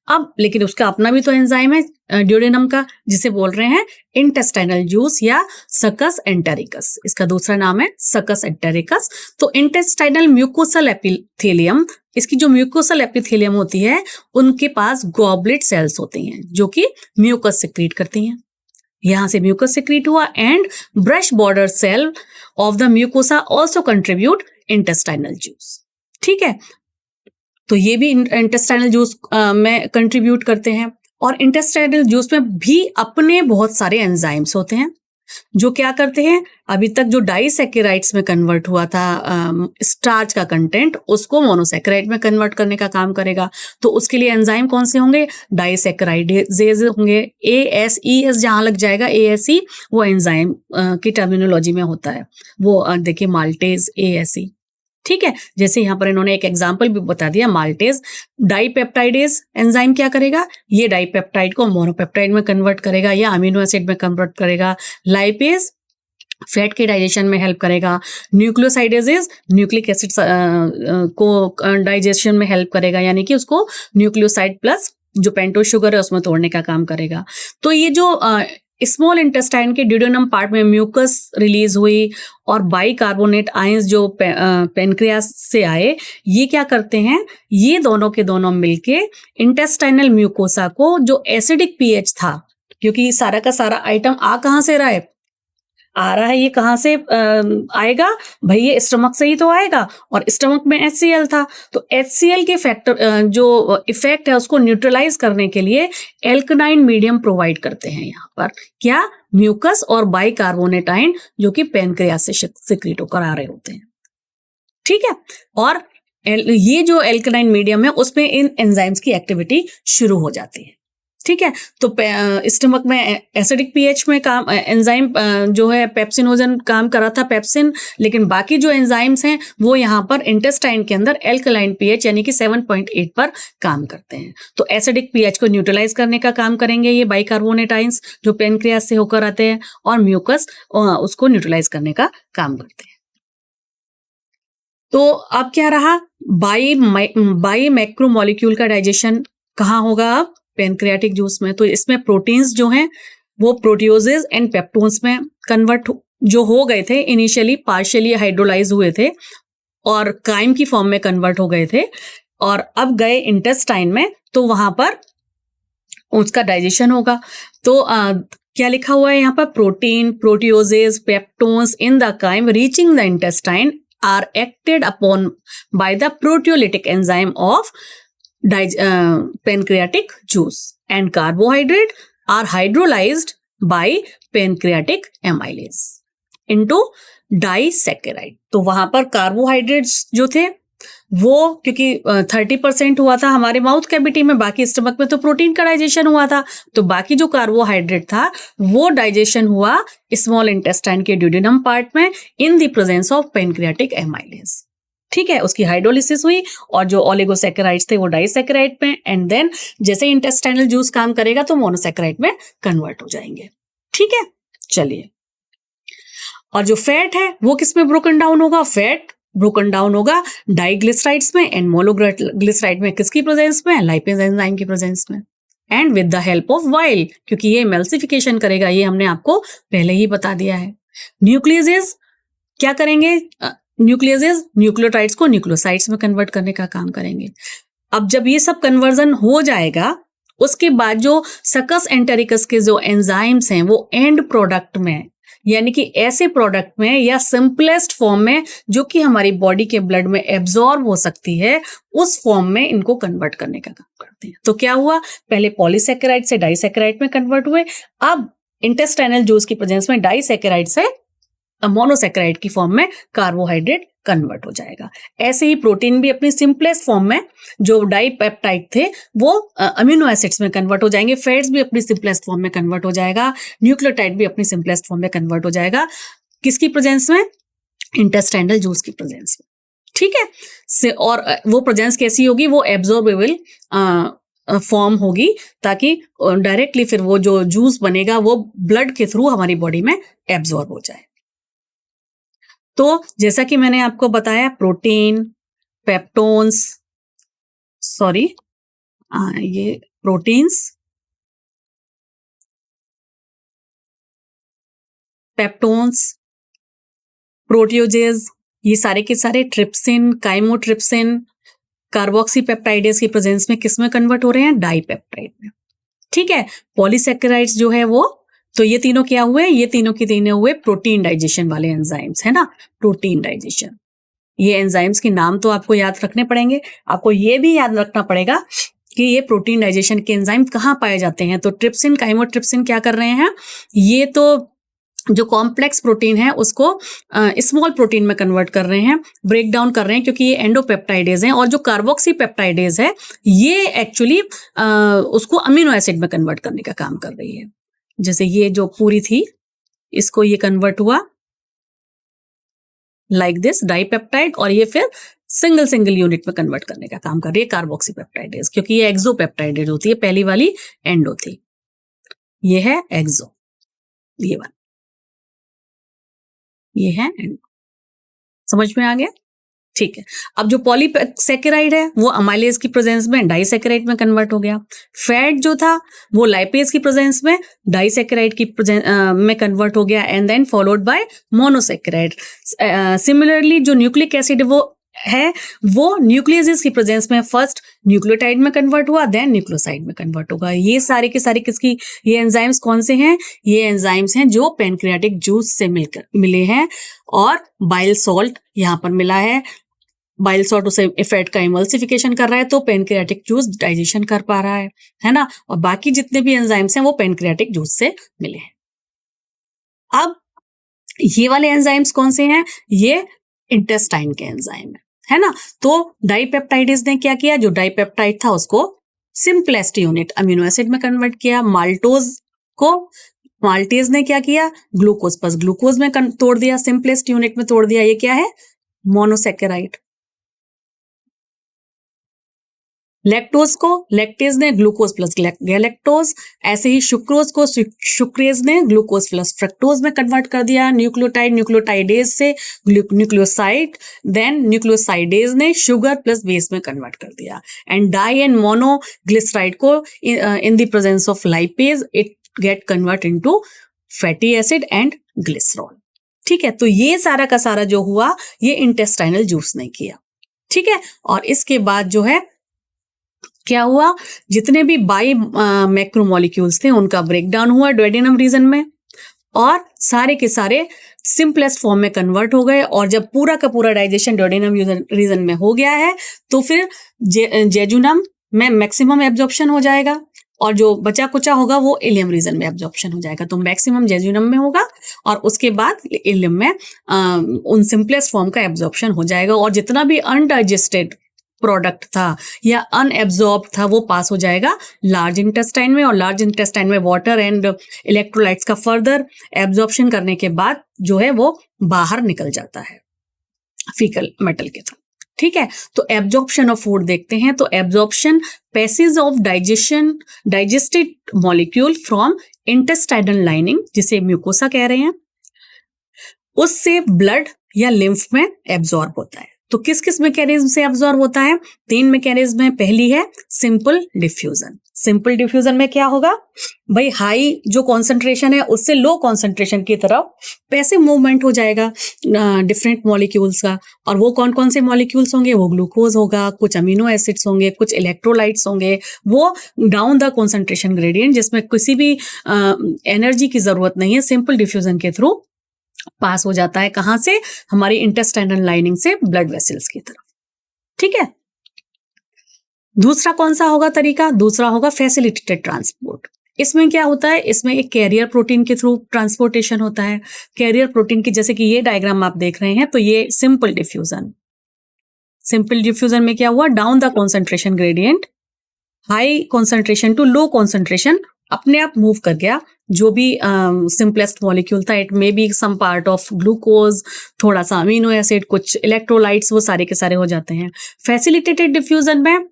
अब लेकिन उसका अपना भी तो एंजाइम है ड्यूडेनम का, जिसे बोल रहे हैं इंटेस्टाइनल जूस या सकस एंटेरिकस। इसका दूसरा नाम है सकस एंटेरिकस। तो इंटेस्टाइनल म्यूकोसल एपिथेलियम, इसकी जो म्यूकोसल एपिथेलियम होती है, उनके पास गॉबलेट सेल्स होती हैं जो कि म्यूकस सिक्रीट करती हैं। यहां से म्यूकस सिक्रीट हुआ, and brush border cell of the mucosa also contribute intestinal juice. ठीक है, तो ये भी इंटेस्टाइनल जूस में कंट्रीब्यूट करते हैं। और इंटेस्टाइनल जूस में भी अपने बहुत सारे एंजाइम्स होते हैं जो क्या करते हैं, अभी तक जो डाइसैकेराइड्स में कन्वर्ट हुआ था स्टार्च का कंटेंट, उसको मोनोसैकेराइड में कन्वर्ट करने का काम करेगा। तो उसके लिए एंजाइम कौन से होंगे, डाइसैकेराइडेज होंगे। ASES जहां लग जाएगा, ASE वो एंजाइम की टर्मिनोलॉजी में होता है, वो देखिए माल्टेज ASE। ठीक है, जैसे यहाँ पर इन्होंने एक एग्जाम्पल भी बता दिया, माल्टेज डाइपेप्टाइडेज एंजाइम क्या करेगा, ये डाइपेप्टाइड को मोनोपेप्टाइड में कन्वर्ट करेगा या अमीनो एसिड में कन्वर्ट करेगा। लाइपेज फैट के डाइजेशन में हेल्प करेगा। न्यूक्लियोसाइडेजेस न्यूक्लिक एसिड को डाइजेशन में हेल्प करेगा, यानी कि उसको न्यूक्लियोसाइड प्लस जो पेंटोज शुगर है उसमें तोड़ने का काम करेगा। तो ये जो स्मॉल इंटेस्टाइन के ड्यूडेनम पार्ट में म्यूकस रिलीज हुई और बाइकार्बोनेट आयंस जो पेनक्रियास से आए, ये क्या करते हैं, ये दोनों के दोनों मिलके इंटेस्टाइनल म्यूकोसा को जो एसिडिक पीएच था, क्योंकि सारा का सारा आइटम कहाँ से रहा है, आ रहा है, ये कहाँ से आएगा भाई, ये स्टमक से ही तो आएगा, और स्टमक में HCl था। तो HCl के फैक्टर जो इफेक्ट है उसको न्यूट्रलाइज करने के लिए एल्कनाइन मीडियम प्रोवाइड करते हैं यहाँ पर, क्या, म्यूकस और बाइकार्बोनेट आयन, जो कि पेनक्रियास से सिक्रीट होकर आ रहे होते हैं। ठीक है, और ये जो एल्कनाइन मीडियम है उसमें इन एंजाइम्स की एक्टिविटी शुरू हो जाती है। ठीक है, तो स्टमक में एसिडिक पीएच में काम एंजाइम जो है पेप्सिनोजन काम कर रहा था, पेप्सिन, लेकिन बाकी जो एंजाइम्स हैं वो यहाँ पर इंटेस्टाइन के अंदर एल्कलाइन पीएच यानी कि 7.8 पर काम करते हैं। तो एसिडिक पीएच को न्यूट्रलाइज करने का काम करेंगे ये बाइकार्बोनेट आयंस जो पेनक्रियास से होकर आते हैं, और म्यूकस उसको न्यूट्रलाइज करने का काम करते हैं। तो अब क्या रहा, बाई मैक्रोमोलिक्यूल का डाइजेशन कहाँ होगा अब? पेनक्रियाटिक जूस में। तो इसमें प्रोटीन्स जो हैं वो प्रोटियोजेज एंड पेप्टोन्स में कन्वर्ट जो हो गए थे, इनिशियली पार्शियली हाइड्रोलाइज हुए थे और काइम की फॉर्म में कन्वर्ट हो गए थे और अब गए इंटेस्टाइन में, तो वहां पर उसका डाइजेशन होगा। तो क्या लिखा हुआ है यहाँ पर? Protein, proteoses, peptones in the chyme reaching the intestine are acted upon by the proteolytic enzyme of pancreatic juice and carbohydrate are hydrolyzed by pancreatic amylase into disaccharide। तो वहां पर कार्बोहाइड्रेट्स जो थे वो क्योंकि 30% हुआ था हमारे माउथ कैविटी में, बाकी स्टमक में तो प्रोटीन का डाइजेशन हुआ था, तो बाकी जो कार्बोहाइड्रेट था वो डाइजेशन हुआ स्मॉल इंटेस्टाइन के ड्यूडेनम पार्ट में in the presence of pancreatic amylase. ठीक है, उसकी हाइड्रोलिसिस हुई और जो ओलिगोसैकेराइड्स थे वो डाइसैकेराइड में, एंड देन जैसे इंटेस्टाइनल जूस काम करेगा तो मोनोसैकेराइड में कन्वर्ट हो जाएंगे। ठीक है, चलिए। और जो फैट है वो किस में ब्रोकन डाउन होगा? फैट ब्रोकन डाउन होगा डाइग्लिसराइड्स में एंड मोनोग्लिसराइड में। किसकी प्रेजेंस में? लाइपेज एंजाइम की प्रेजेंस में and with the help of while, क्योंकि ये एमल्सिफिकेशन करेगा, ये हमने आपको पहले ही बता दिया है। न्यूक्लियसेस क्या करेंगे? न्यूक्लियसेस न्यूक्लियोटाइड्स को न्यूक्लियोसाइड्स में कन्वर्ट करने का काम करेंगे। अब जब ये सब कन्वर्जन हो जाएगा उसके बाद जो सकस एंटेरिकस के जो एंजाइम्स हैं वो एंड प्रोडक्ट में, यानी कि ऐसे प्रोडक्ट में या सिंपलेस्ट फॉर्म में जो कि हमारी बॉडी के ब्लड में एब्जॉर्ब हो सकती है, उस फॉर्म में इनको कन्वर्ट करने का काम करते हैं। तो क्या हुआ? पहले पॉलीसैकेराइड से डाइसैकेराइड में कन्वर्ट हुए, अब इंटेस्टाइनल जूस की प्रेजेंस में डाइसैकेराइड से मोनोसैकेराइड की फॉर्म में कार्बोहाइड्रेट कन्वर्ट हो जाएगा। ऐसे ही प्रोटीन भी अपनी सिंपलेस्ट फॉर्म में जो डाइपेप्टाइड थे वो अमीनो एसिड्स में कन्वर्ट हो जाएंगे, फैट्स भी अपनी सिंपलेस्ट फॉर्म में कन्वर्ट हो जाएगा, न्यूक्लियोटाइड भी अपनी सिंपलेस्ट फॉर्म में कन्वर्ट हो जाएगा। किसकी प्रेजेंस में? इंटेस्टाइनल जूस की प्रेजेंस में। ठीक है, और वो प्रेजेंस कैसी होगी? वो एब्जॉर्बेबल फॉर्म होगी, ताकि डायरेक्टली फिर वो जो जूस बनेगा वो ब्लड के थ्रू हमारी बॉडी में एब्जॉर्ब हो जाए। तो जैसा कि मैंने आपको बताया, प्रोटीन, पेप्टोन्स, ये प्रोटीन्स, पेप्टोन्स, प्रोटियोजेज, ये सारे के सारे ट्रिप्सिन, काइमोट्रिप्सिन, कार्बोक्सीपेप्टाइडेज की प्रेजेंस में किस में कन्वर्ट हो रहे हैं? डाइपेप्टाइड में। ठीक है, पॉलीसैकेराइड्स जो है वो, तो ये तीनों क्या हुए? ये तीनों के तीनों हुए प्रोटीन डाइजेशन वाले एंजाइम्स, है ना, प्रोटीन डाइजेशन। ये एंजाइम्स के नाम तो आपको याद रखने पड़ेंगे। आपको ये भी याद रखना पड़ेगा कि ये प्रोटीन डाइजेशन के एंजाइम कहाँ पाए जाते हैं। तो ट्रिप्सिन, काइमोट्रिप्सिन क्या कर रहे हैं? ये तो जो कॉम्प्लेक्स प्रोटीन है उसको स्मॉल प्रोटीन में कन्वर्ट कर रहे हैं, ब्रेक डाउन कर रहे हैं, क्योंकि ये एंडोपेप्टाइडेज हैं। और जो कार्बोक्सीपेप्टाइडेज है ये एक्चुअली उसको अमीनो एसिड में कन्वर्ट करने का काम कर रही है। जैसे ये जो पूरी थी इसको ये कन्वर्ट हुआ लाइक दिस डाइपेप्टाइड, और ये फिर सिंगल यूनिट में कन्वर्ट करने का काम कर रही है कार्बोक्सीपेप्टाइडेज, क्योंकि ये एक्सोपेप्टाइडेज होती है, पहली वाली एंडो थी, ये है एक्सो, ये वाला, ये है एंडो। समझ में आ गया? ठीक है। अब जो पॉलीसैकेराइड है वो अमाइलेज की प्रेजेंस में डाइसैकेराइड में कन्वर्ट हो गया। फैट जो था वो लाइपेज की प्रेजेंस में डाइसैकेराइड की में कन्वर्ट हो गया, and then followed by monosaccharide. Similarly जो न्यूक्लिक एसिड वो न्यूक्लियस की प्रेजेंस में फर्स्ट न्यूक्लियोटाइड में कन्वर्ट हुआ, देन न्यूक्लियोसाइड में कन्वर्ट होगा। ये सारे के सारे किसकी? ये एंजाइम्स कौन से हैं? ये एंजाइम्स हैं जो पेनक्रियाटिक जूस से मिले हैं, और बाइल सॉल्ट यहाँ पर मिला है। बाइल सॉल्ट उसे फैट का इमल्सिफिकेशन कर रहा है, तो पेनक्रियाटिक जूस डाइजेशन कर पा रहा है ना। और बाकी जितने भी एंजाइम्स हैं वो पेनक्रियाटिक जूस से मिले हैं। अब ये वाले एंजाइम्स कौन से हैं? ये इंटेस्टाइन के एंजाइम है ना। तो डाइपेप्टाइडेज ने क्या किया? जो डाइपेप्टाइड था उसको सिंपलेस्ट यूनिट अमीनो एसिड में कन्वर्ट किया। माल्टेज ने क्या किया? ग्लूकोज प्लस ग्लूकोज में तोड़ दिया, सिंपलेस्ट यूनिट में तोड़ दिया। ये क्या है? मोनोसैकेराइड। लैक्टोज को लैक्टेज ने ग्लूकोज प्लस गैलेक्टोज, ऐसे ही सुक्रोज को सुक्रेज ने ग्लूकोज प्लस फ्रक्टोज में कन्वर्ट कर दिया, न्यूक्लियोटाइडेज से न्यूक्लियोसाइड, देन न्यूक्लियोसाइडेज ने शुगर प्लस बेस में कन्वर्ट कर दिया, एंड डाई एंड मोनोग्लिसराइड को in the presence of lipase it get convert into fatty acid and glycerol. ठीक है, तो ये सारा का सारा जो हुआ ये इंटेस्टाइनल जूस ने किया। ठीक है, और इसके बाद जो है क्या हुआ, जितने भी बाई मैक्रोमोलिक्यूल्स थे उनका ब्रेकडाउन हुआ डुओडेनम रीजन में, और सारे के सारे सिंपलेस्ट फॉर्म में कन्वर्ट हो गए। और जब पूरा का पूरा डाइजेशन डुओडेनम रीजन में हो गया है तो फिर जेजुनम में मैक्सिमम एब्जॉर्प्शन हो जाएगा, और जो बचा कुचा होगा वो इलियम रीजन में एब्जॉर्प्शन हो जाएगा। तो मैक्सिमम जेजुनम में होगा और उसके बाद इलियम में उन सिंपलेस्ट फॉर्म का एब्जॉर्प्शन हो जाएगा, और जितना भी अनडाइजेस्टेड प्रोडक्ट था या अनएब्जॉर्ब था वो पास हो जाएगा लार्ज इंटेस्टाइन में, और लार्ज इंटेस्टाइन में वाटर एंड इलेक्ट्रोलाइट्स का फर्दर एब्जॉर्प्शन करने के बाद जो है वो बाहर निकल जाता है फीकल मेटल के थ्रू। ठीक है, तो एब्जॉर्प्शन ऑफ फूड देखते हैं। तो absorption passage of digested molecule from intestinal lining, जिसे म्यूकोसा कह रहे हैं, उससे ब्लड या लिम्फ में एब्जॉर्ब होता है। तो किस किस मैकेनिज्म से एब्जॉर्ब होता है? 3 मैकेनिज्म है। पहली है सिंपल डिफ्यूजन। सिंपल डिफ्यूजन में क्या होगा भाई, हाई जो कॉन्सेंट्रेशन है उससे लो कॉन्सेंट्रेशन की तरफ पैसिव मूवमेंट हो जाएगा डिफरेंट मॉलिक्यूल्स का। और वो कौन कौन से मॉलिक्यूल्स होंगे? वो ग्लूकोज होगा, कुछ अमीनो एसिड्स होंगे, कुछ इलेक्ट्रोलाइट्स होंगे। वो डाउन द कॉन्सेंट्रेशन ग्रेडियंट, जिसमें किसी भी एनर्जी की जरूरत नहीं है, सिंपल डिफ्यूजन के थ्रू पास हो जाता है। कहां से? हमारी इंटेस्टाइनल लाइनिंग से ब्लड वेसल्स की तरफ। ठीक है, दूसरा कौन सा होगा तरीका? दूसरा होगा फैसिलिटेटेड ट्रांसपोर्ट। इसमें क्या होता है? इसमें एक कैरियर प्रोटीन के थ्रू ट्रांसपोर्टेशन होता है। कैरियर प्रोटीन की, जैसे कि ये डायग्राम आप देख रहे हैं, तो ये सिंपल डिफ्यूजन। सिंपल डिफ्यूजन में क्या हुआ? Down the concentration gradient, high concentration to low concentration अपने आप मूव कर गया। जो भी सिंपलेस्ट मॉलिक्यूल था, it may be some part of glucose, थोड़ा सा अमीनो एसिड, कुछ इलेक्ट्रोलाइट्स, वो सारे के सारे हो जाते हैं। फैसिलिटेटेड डिफ्यूजन में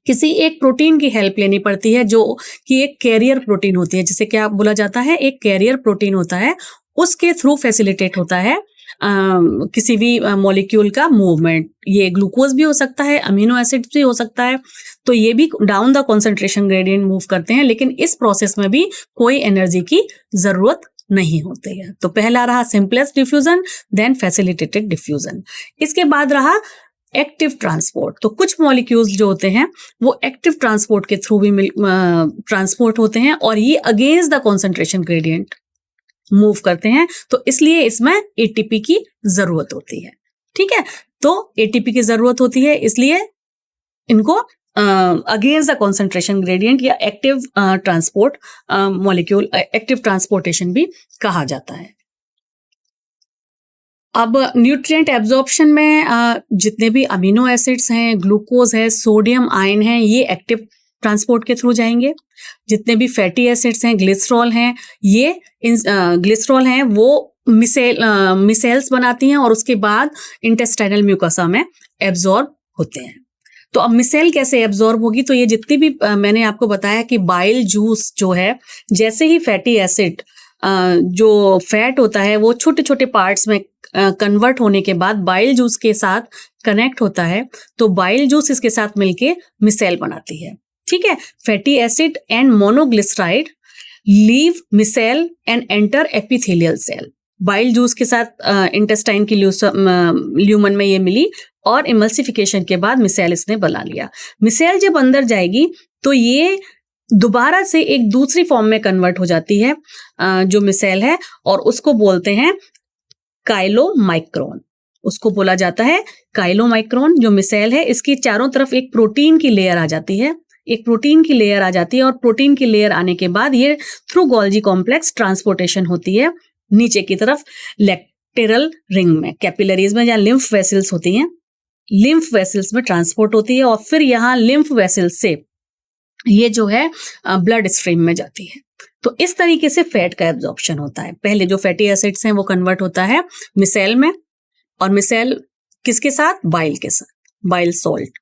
किसी एक प्रोटीन की हेल्प लेनी पड़ती है, जो कि एक कैरियर प्रोटीन होती है, जिसे क्या बोला जाता है? एक कैरियर प्रोटीन होता है, उसके थ्रू फैसिलिटेट होता है किसी भी मॉलिक्यूल का मूवमेंट। ये ग्लूकोज भी हो सकता है, अमीनो एसिड भी हो सकता है, तो ये भी down the concentration gradient move करते हैं, लेकिन इस प्रोसेस में भी कोई एनर्जी की जरूरत नहीं होती है। तो पहला रहा simplest diffusion, then facilitated diffusion. इसके बाद रहा एक्टिव ट्रांसपोर्ट। तो कुछ मॉलिक्यूल्स जो होते हैं वो एक्टिव ट्रांसपोर्ट के थ्रू भी ट्रांसपोर्ट होते हैं, और ये against the concentration gradient move करते हैं, तो इसलिए इसमें एटीपी की जरूरत होती है। ठीक है, तो एटीपी की जरूरत होती है, इसलिए इनको अगेंस्ट द कॉन्सेंट्रेशन ग्रेडियंट या active transport molecule, active transportation भी कहा जाता है। अब न्यूट्रिएंट एब्जॉर्प्शन में जितने भी अमीनो एसिड्स हैं, ग्लूकोज है, सोडियम आयन है, ये एक्टिव ट्रांसपोर्ट के थ्रू जाएंगे। जितने भी फैटी एसिड्स हैं, ग्लिसरॉल हैं, ये ग्लिसरॉल हैं वो मिसेल्स बनाती हैं और उसके बाद इंटेस्टाइनल म्यूकोसा में एब्जॉर्ब होते हैं। तो अब मिसेल कैसे एब्जॉर्ब होगी? तो ये जितनी भी मैंने आपको बताया कि बाइल जूस जो है, जैसे ही फैटी एसिड जो फैट होता है वो छोटे छोटे पार्ट्स में कन्वर्ट होने के बाद बाइल जूस के साथ कनेक्ट होता है, तो बाइल जूस इसके साथ मिलके मिसेल बनाती है। ठीक है, fatty acid and monoglyceride leave micelle and enter epithelial cell. Bile juice के साथ इंटेस्टाइन की ल्यूमन में ये मिली और इमल्सिफिकेशन के बाद मिसेल इसने बना लिया। मिसेल जब अंदर जाएगी तो ये दोबारा से एक दूसरी फॉर्म में कन्वर्ट हो जाती है जो मिसेल है, और उसको बोलते हैं काइलोमाइक्रोन। उसको बोला जाता है काइलोमाइक्रोन। जो मिसेल है इसकी चारों तरफ एक प्रोटीन की लेयर आ जाती है, एक प्रोटीन की लेयर आ जाती है, और प्रोटीन की लेयर आने के बाद ये थ्रू गोल्जी कॉम्प्लेक्स ट्रांसपोर्टेशन होती है नीचे की तरफ लेक्टेरल रिंग में, कैपिलरीज में, जहाँ लिम्फ वेसल्स होती हैं, लिम्फ वेसल्स में ट्रांसपोर्ट होती है, और फिर यहाँ लिम्फ वेसल्स से ये जो है ब्लड स्ट्रीम में जाती है। तो इस तरीके से फैट का एब्जॉर्प्शन होता है। पहले जो फैटी एसिड्स हैं वो कन्वर्ट होता है मिसेल में, और मिसेल किसके साथ? बाइल के साथ, बाइल सॉल्ट।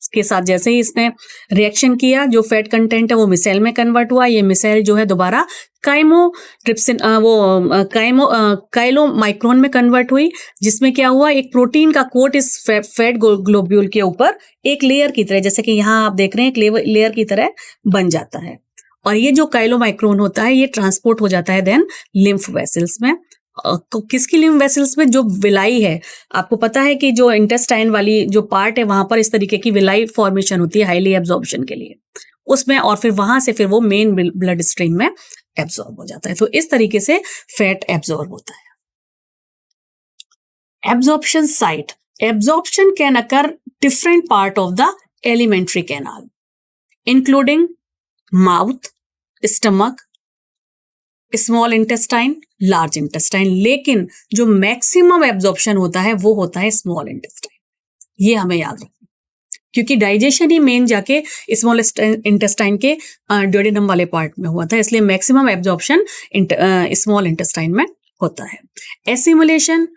के साथ जैसे ही इसने रिएक्शन किया, जो फैट कंटेंट है वो मिसेल में कन्वर्ट हुआ। ये मिसेल जो है दोबारा काइलोमाइक्रोन में कन्वर्ट हुई, जिसमें क्या हुआ, एक प्रोटीन का कोट इस फैट ग्लोब्यूल के ऊपर एक लेयर की तरह, जैसे कि यहाँ आप देख रहे हैं, एक लेयर की तरह बन जाता है। और ये जो काइलोमाइक्रोन होता है ये ट्रांसपोर्ट हो जाता है देन लिम्फ वेसल्स में। तो किसकी लिम्फ वेसल्स में, जो विलाई है, आपको पता है कि जो इंटेस्टाइन वाली जो पार्ट है वहां पर इस तरीके की विलाई फॉर्मेशन होती है हाईली एब्जॉर्प्शन के लिए उसमें, और फिर वहां से फिर वो मेन ब्लड स्ट्रीम में एब्जॉर्ब हो जाता है। तो इस तरीके से फैट एब्जॉर्ब होता है। Absorption site, absorption can occur different part of the alimentary canal including mouth, stomach, small intestine, large intestine, लेकिन जो मैक्सिमम एब्जॉर्प्शन होता है वो होता है स्मॉल इंटेस्टाइन। ये हमें याद रखना, क्योंकि डाइजेशन ही मेन जाके स्मॉल इंटेस्टाइन के ड्यूडेनम वाले पार्ट में हुआ था, इसलिए मैक्सिमम एब्जॉर्प्शन स्मॉल इंटेस्टाइन में होता है। Assimilation,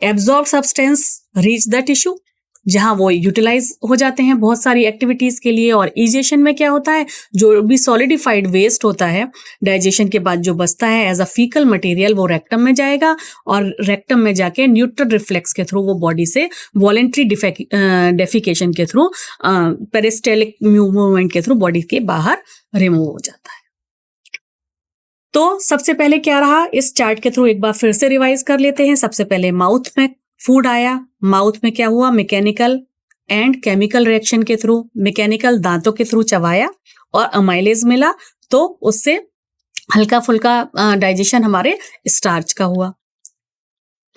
absorb substance reach the tissue, जहां वो यूटिलाइज हो जाते हैं बहुत सारी एक्टिविटीज के लिए। और इजेशन में क्या होता है, जो भी सॉलिडिफाइड वेस्ट होता है डाइजेशन के बाद जो बचता है एज अ फीकल मटेरियल, वो रेक्टम में जाएगा, और रेक्टम में जाके न्यूट्रल रिफ्लेक्स के थ्रू वो बॉडी से वॉलेंट्री डेफिकेशन के थ्रू, पेरिस्टाल्टिक मूवमेंट के थ्रू बॉडी के बाहर रिमूव हो जाता है। तो सबसे पहले क्या रहा, इस चार्ट के थ्रू एक बार फिर से रिवाइज कर लेते हैं। सबसे पहले माउथ में फूड आया, माउथ में क्या हुआ, मैकेनिकल एंड केमिकल रिएक्शन के थ्रू, मैकेनिकल दांतों के थ्रू चबाया और अमाइलेज मिला, तो उससे हल्का फुल्का डाइजेशन हमारे स्टार्च का हुआ।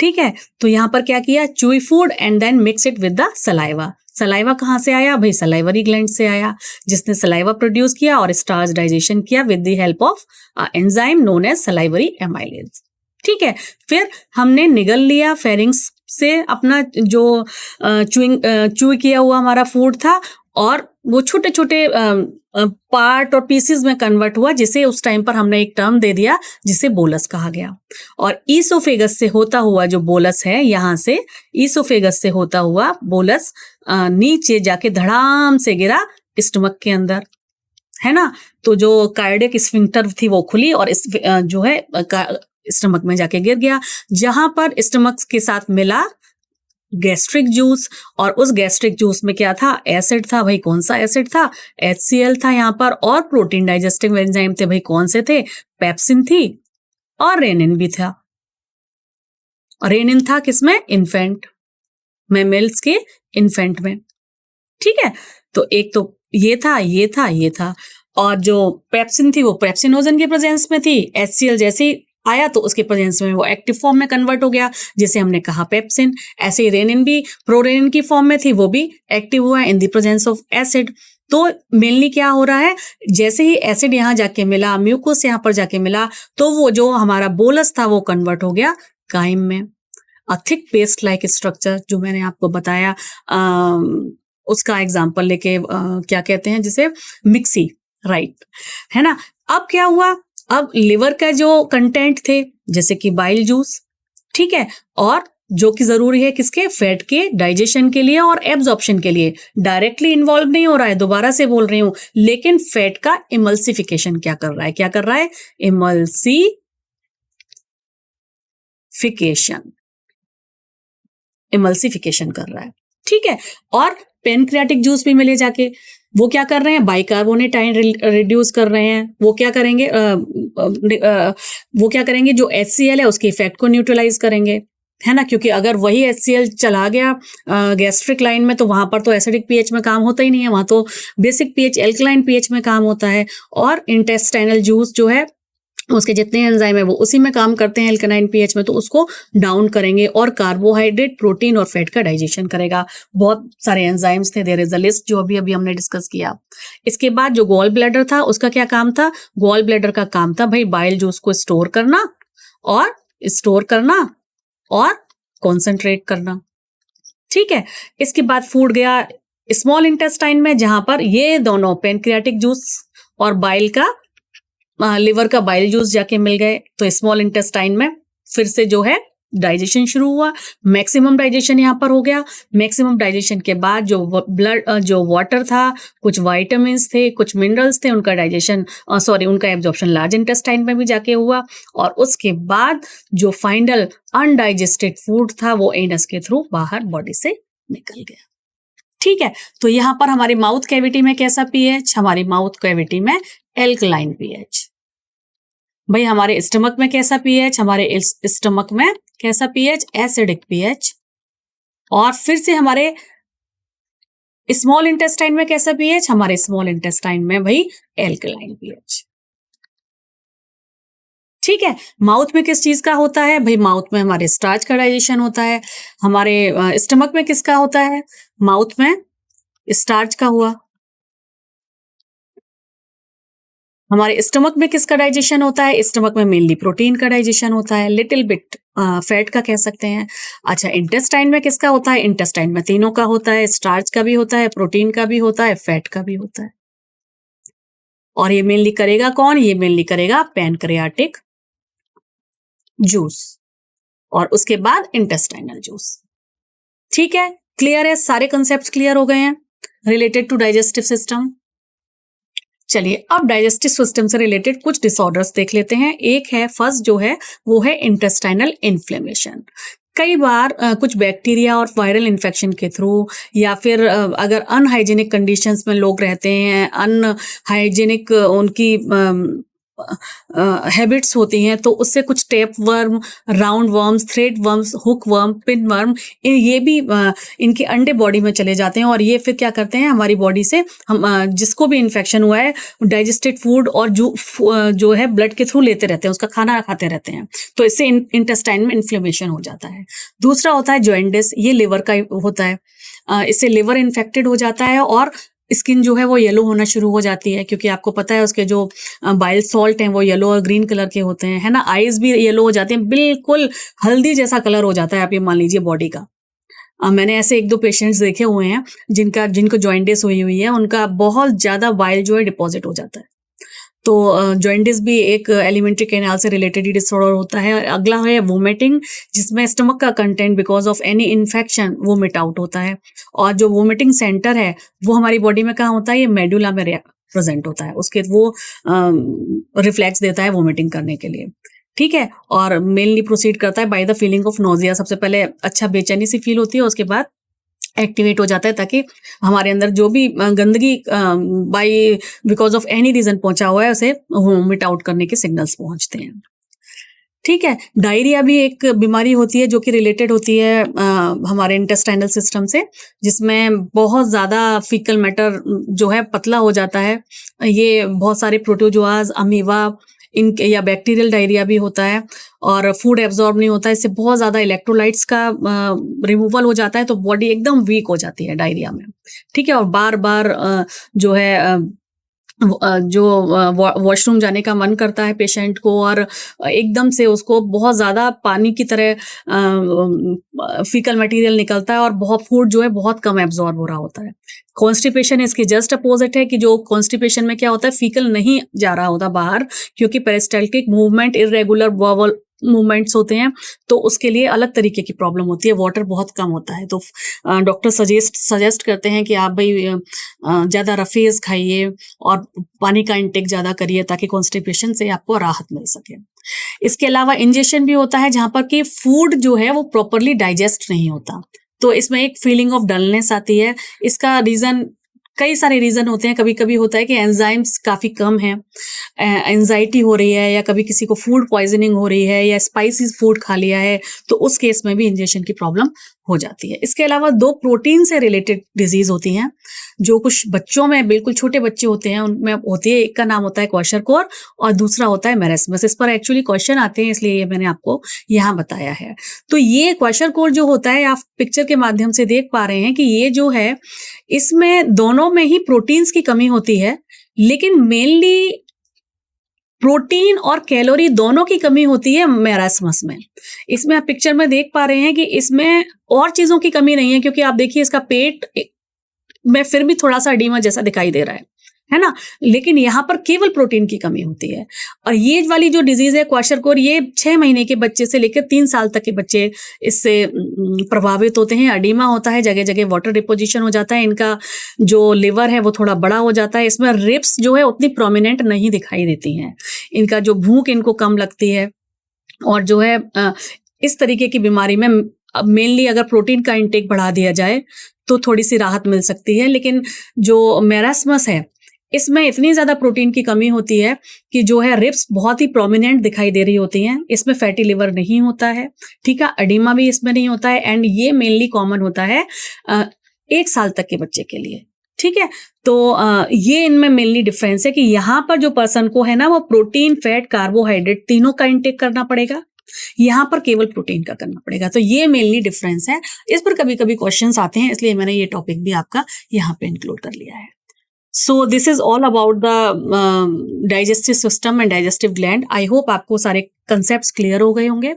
ठीक है, तो यहां पर क्या किया, chewy food and then mix it with the saliva. Saliva कहाँ से आया भाई, सलाइवरी ग्लैंड से आया, जिसने सलाइवा प्रोड्यूस किया और स्टार्च डाइजेशन किया with the help of enzyme known as salivary amylase. ठीक है, फिर हमने निगल लिया फेरिंग्स से अपना जो च्यूई किया हुआ हमारा फूड था, और वो छोटे छोटे पार्ट और पीसेस में कन्वर्ट हुआ, जिसे उस टाइम पर हमने एक टर्म दे दिया जिसे बोलस कहा गया। और ईसोफेगस से होता हुआ जो बोलस है, यहां से ईसोफेगस से होता हुआ बोलस नीचे जाके धड़ाम से गिरा स्टमक के अंदर, है ना। तो जो कार्डियक स्फिंक्टर थी वो खुली और इस जो है स्टमक में जाके गिर गया, जहां पर स्टमक के साथ मिला गैस्ट्रिक जूस, और उस गैस्ट्रिक जूस में क्या था, एसिड था भाई। कौन सा एसिड था, HCl था यहाँ पर, और प्रोटीन डाइजेस्टिव एंजाइम थे भाई। कौन से थे, पेप्सिन थी और रेनिन भी था। रेनिन था किसमें, इन्फेंट मैमल्स के इन्फेंट में। ठीक है, तो एक तो ये था, ये था, ये था, और जो पेप्सिन थी वो पेप्सिनोजन के प्रेजेंस में थी। HCl जैसे ही आया तो उसके प्रेजेंस में वो एक्टिव फॉर्म में कन्वर्ट हो गया, जिसे हमने कहा पेप्सिन। ऐसे ही रेनिन भी प्रोरेनिन की फॉर्म में थी, वो भी एक्टिव हुआ in the presence of acid. तो मेनली क्या हो रहा है, जैसे ही एसिड यहाँ जाके मिला, म्यूकोस यहाँ पर जाके मिला, तो वो जो हमारा बोलस था वो कन्वर्ट हो गया काइम में। A thick paste like structure, जो मैंने आपको बताया, उसका एग्जाम्पल लेके क्या कहते हैं जिसे, मिक्सी, राइट, है ना। अब क्या हुआ, अब लिवर का जो कंटेंट थे जैसे कि बाइल जूस, ठीक है, और जो कि जरूरी है किसके, फैट के डाइजेशन के लिए और एब्जॉर्प्शन के लिए, डायरेक्टली इन्वॉल्व नहीं हो रहा है, दोबारा से बोल रही हूं, लेकिन फैट का इमल्सिफिकेशन क्या कर रहा है, क्या कर रहा है, इमल्सिफिकेशन कर रहा है। ठीक है, और पेनक्रियाटिक जूस भी मिले जाके, वो क्या कर रहे हैं, बाइकार्बोनेट आयन रिड्यूस कर रहे हैं। वो क्या करेंगे, जो HCl है उसके इफेक्ट को न्यूट्रलाइज करेंगे, है ना, क्योंकि अगर वही HCl चला गया गैस्ट्रिक लाइन में, तो वहां पर तो एसिडिक पीएच में काम होता ही नहीं है, वहां तो बेसिक पीएच, एल्कलाइन पीएच में काम होता है। और इंटेस्टाइनल जूस जो है उसके जितने एंजाइम है वो उसी में काम करते हैं एल्कलाइन पीएच में, तो उसको डाउन करेंगे, और कार्बोहाइड्रेट, प्रोटीन और फैट का डाइजेशन करेगा। बहुत सारे एंजाइम्स थे, देयर इज अ लिस्ट, जो अभी हमने डिस्कस किया। इसके बाद जो गॉल ब्लैडर था, उसका क्या काम था, गॉल ब्लैडर का काम था भाई बाइल जूस को स्टोर करना और कॉन्सेंट्रेट करना। ठीक है, इसके बाद फूड गया स्मॉल इंटेस्टाइन में, जहां पर ये दोनों पेनक्रियाटिक जूस और बाइल का लिवर का बाइल जूस जाके मिल गए, तो स्मॉल इंटेस्टाइन में फिर से जो है डाइजेशन शुरू हुआ, मैक्सिमम डाइजेशन यहाँ पर हो गया। मैक्सिमम डाइजेशन के बाद जो जो वाटर था, कुछ वाइटामिन्स थे, कुछ मिनरल्स थे, उनका डाइजेशन उनका एब्जॉर्प्शन लार्ज इंटेस्टाइन में भी जाके हुआ, और उसके बाद जो फाइनल अनडाइजेस्टेड फूड था वो एनस के थ्रू बाहर बॉडी से निकल गया। ठीक है, तो यहां पर हमारी माउथ कैविटी में कैसा पीएच? हमारी माउथ कैविटी में एल्कलाइन पीएच। भाई हमारे स्टमक में कैसा पीएच? हमारे स्टमक में कैसा पीएच? Acidic pH. और फिर से हमारे स्मॉल इंटेस्टाइन में कैसा पीएच? हमारे स्मॉल इंटेस्टाइन में भाई एल्कलाइन पीएच। ठीक है, माउथ में किस चीज का होता है? भाई माउथ में हमारे स्टार्च का डाइजेशन होता है। हमारे स्टमक में किसका होता है? माउथ में स्टार्च का हुआ। हमारे स्टमक में किसका डाइजेशन होता है? स्टमक में मेनली प्रोटीन का डाइजेशन होता है, लिटिल बिट फैट का कह सकते हैं। अच्छा, इंटेस्टाइन में किसका होता है? इंटेस्टाइन में तीनों का होता है, स्टार्च का भी होता है, प्रोटीन का भी होता है, फैट का भी होता है। और ये मेनली करेगा कौन? ये मेनली करेगा पैनक्रियाटिक जूस, और उसके बाद इंटेस्टाइनल जूस। ठीक है, क्लियर है? सारे कंसेप्ट क्लियर हो गए हैं रिलेटेड टू डाइजेस्टिव सिस्टम। चलिए अब डाइजेस्टिव सिस्टम से रिलेटेड कुछ डिसऑर्डर्स देख लेते हैं। एक है, फर्स्ट जो है वो है इंटेस्टाइनल इन्फ्लेमेशन। कई बार कुछ बैक्टीरिया और वायरल इन्फेक्शन के थ्रू, या फिर अगर अनहाइजीनिक कंडीशंस में लोग रहते हैं, अनहाइजीनिक उनकी हैबिट्स होती हैं, तो उससे कुछ tape worm, round worms, thread worms, hook worm, pin worm, ये भी इनके अंडे बॉडी में चले जाते हैं, और ये फिर क्या करते हैं, हमारी बॉडी से हम जिसको भी इन्फेक्शन हुआ है डाइजेस्टेड फूड और जो है ब्लड के थ्रू लेते रहते हैं, उसका खाना खाते रहते हैं, तो इससे इंटेस्टाइन में इन्फ्लेमेशन हो जाता है। दूसरा होता है जॉइंडिस, ये लिवर का होता है। इससे लिवर इन्फेक्टेड हो जाता है और स्किन जो है वो येलो होना शुरू हो जाती है, क्योंकि आपको पता है उसके जो बाइल सॉल्ट हैं वो येलो और ग्रीन कलर के होते हैं, है ना। आईज भी येलो हो जाते हैं, बिल्कुल हल्दी जैसा कलर हो जाता है, आप ये मान लीजिए बॉडी का। मैंने ऐसे 1-2 पेशेंट्स देखे हुए हैं जिनको जॉइंडिस हुई है, उनका बहुत ज्यादा बाइल जो है डिपॉजिट हो जाता है। तो जॉइंडिस भी एक एलिमेंट्री कैनाल से रिलेटेड डिसऑर्डर होता है। अगला है वोमिटिंग, जिसमें स्टमक का content because of any infection vomit out होता है, और जो वोमिटिंग सेंटर है वो हमारी बॉडी में कहाँ होता है? ये मेडुला में प्रेजेंट होता है, उसके वो रिफ्लेक्स देता है वोमिटिंग करने के लिए। ठीक है, और मेनली प्रोसीड करता है by the feeling of nausea. सबसे पहले अच्छा बेचैनी सी फील होती है, उसके बाद एक्टिवेट हो जाता है, ताकि हमारे अंदर जो भी गंदगी by because of any reason पहुंचा हुआ है उसे वोमिट आउट करने के सिग्नल्स पहुंचते हैं। ठीक है, डायरिया भी एक बीमारी होती है जो कि रिलेटेड होती है हमारे इंटेस्टाइनल सिस्टम से, जिसमें बहुत ज्यादा फीकल मैटर जो है पतला हो जाता है। ये बहुत सारे प्रोटोजोआज, अमीबा, इनके या बैक्टीरियल डायरिया भी होता है, और फूड एब्जॉर्ब नहीं होता है, इससे बहुत ज्यादा इलेक्ट्रोलाइट्स का रिमूवल हो जाता है, तो बॉडी एकदम वीक हो जाती है डायरिया में। ठीक है, और बार बार जो है जो वॉशरूम जाने का मन करता है पेशेंट को, और एकदम से उसको बहुत ज्यादा पानी की तरह फीकल मटेरियल निकलता है, और बहुत फूड जो है बहुत कम एब्जॉर्ब हो रहा होता है। कॉन्स्टिपेशन इसके जस्ट अपोजिट है, कि जो कॉन्स्टिपेशन में क्या होता है, फीकल नहीं जा रहा होता बाहर, क्योंकि peristaltic movement, irregular bowel movements होते हैं, तो उसके लिए अलग तरीके की प्रॉब्लम होती है, वाटर बहुत कम होता है। तो डॉक्टर सजेस्ट करते हैं कि आप भाई ज़्यादा रफेज खाइए और पानी का इंटेक ज़्यादा करिए, ताकि कॉन्स्टिपेशन से आपको राहत मिल सके। इसके अलावा इंजेक्शन भी होता है, जहाँ पर कि फूड जो है वो प्रॉपरली डाइजेस्ट नहीं होता, तो इसमें एक फीलिंग ऑफ डलनेस आती है। इसका रीज़न, कई सारे रीजन होते हैं। कभी कभी होता है कि एंजाइम्स काफी कम है, एंजाइटी हो रही है, या कभी किसी को फूड पॉइजनिंग हो रही है, या स्पाइसी फूड खा लिया है, तो उस केस में भी इंजेक्शन की प्रॉब्लम हो जाती है। इसके अलावा 2 प्रोटीन से रिलेटेड डिजीज होती हैं, जो कुछ बच्चों में, बिल्कुल छोटे बच्चे होते हैं उनमें होती है। एक का नाम होता है क्वाशरकोर और दूसरा होता है मेरेस्मस। इस पर एक्चुअली क्वेश्चन आते हैं, इसलिए ये मैंने आपको यहाँ बताया है। तो ये क्वाशरकोर जो होता है, आप पिक्चर के माध्यम से देख पा रहे हैं कि ये जो है, इसमें दोनों में ही प्रोटीन्स की कमी होती है, लेकिन मेनली प्रोटीन और कैलोरी दोनों की कमी होती है मेरास्मस में। इसमें आप पिक्चर में देख पा रहे हैं कि इसमें और चीजों की कमी नहीं है, क्योंकि आप देखिए इसका पेट में फिर भी थोड़ा सा एडिमा जैसा दिखाई दे रहा है, है ना? लेकिन यहाँ पर केवल प्रोटीन की कमी होती है। और ये वाली जो डिजीज है क्वाशरकोर, ये 6 महीने के बच्चे से लेकर 3 साल तक के बच्चे इससे प्रभावित होते हैं। एडिमा होता है, जगह जगह वाटर डिपोजिशन हो जाता है, इनका जो लिवर है वो थोड़ा बड़ा हो जाता है, इसमें रिब्स जो है उतनी प्रोमिनेंट नहीं दिखाई देती हैं, इनका जो भूख इनको कम लगती है। और जो है इस तरीके की बीमारी में मेनली अगर प्रोटीन का इंटेक बढ़ा दिया जाए तो थोड़ी सी राहत मिल सकती है। लेकिन जो मेरास्मस है, इसमें इतनी ज्यादा प्रोटीन की कमी होती है कि जो है रिब्स बहुत ही प्रोमिनेंट दिखाई दे रही होती हैं, इसमें फैटी लिवर नहीं होता है, ठीक है, एडिमा भी इसमें नहीं होता है। एंड ये मेनली कॉमन होता है 1 साल तक के बच्चे के लिए, ठीक है। तो ये इनमें मेनली डिफरेंस है कि यहाँ पर जो पर्सन को है ना, वो प्रोटीन, फैट, कार्बोहाइड्रेट तीनों का इंटेक करना पड़ेगा, यहाँ पर केवल प्रोटीन का करना पड़ेगा। तो ये मेनली डिफरेंस है। इस पर कभी कभी क्वेश्चंस आते हैं, इसलिए मैंने ये टॉपिक भी आपका यहाँ पे इंक्लूड कर लिया है। So this is all about the digestive system and digestive gland. I hope आपको सारे कंसेप्ट्स क्लियर हो गए होंगे।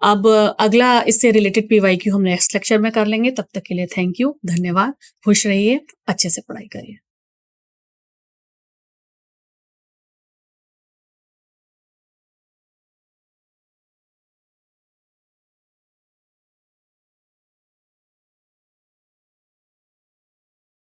अब अगला इससे रिलेटेड PYQ हम नेक्स्ट लेक्चर में कर लेंगे। तब तक के लिए थैंक यू, धन्यवाद, खुश रहिए, अच्छे से पढ़ाई करिए।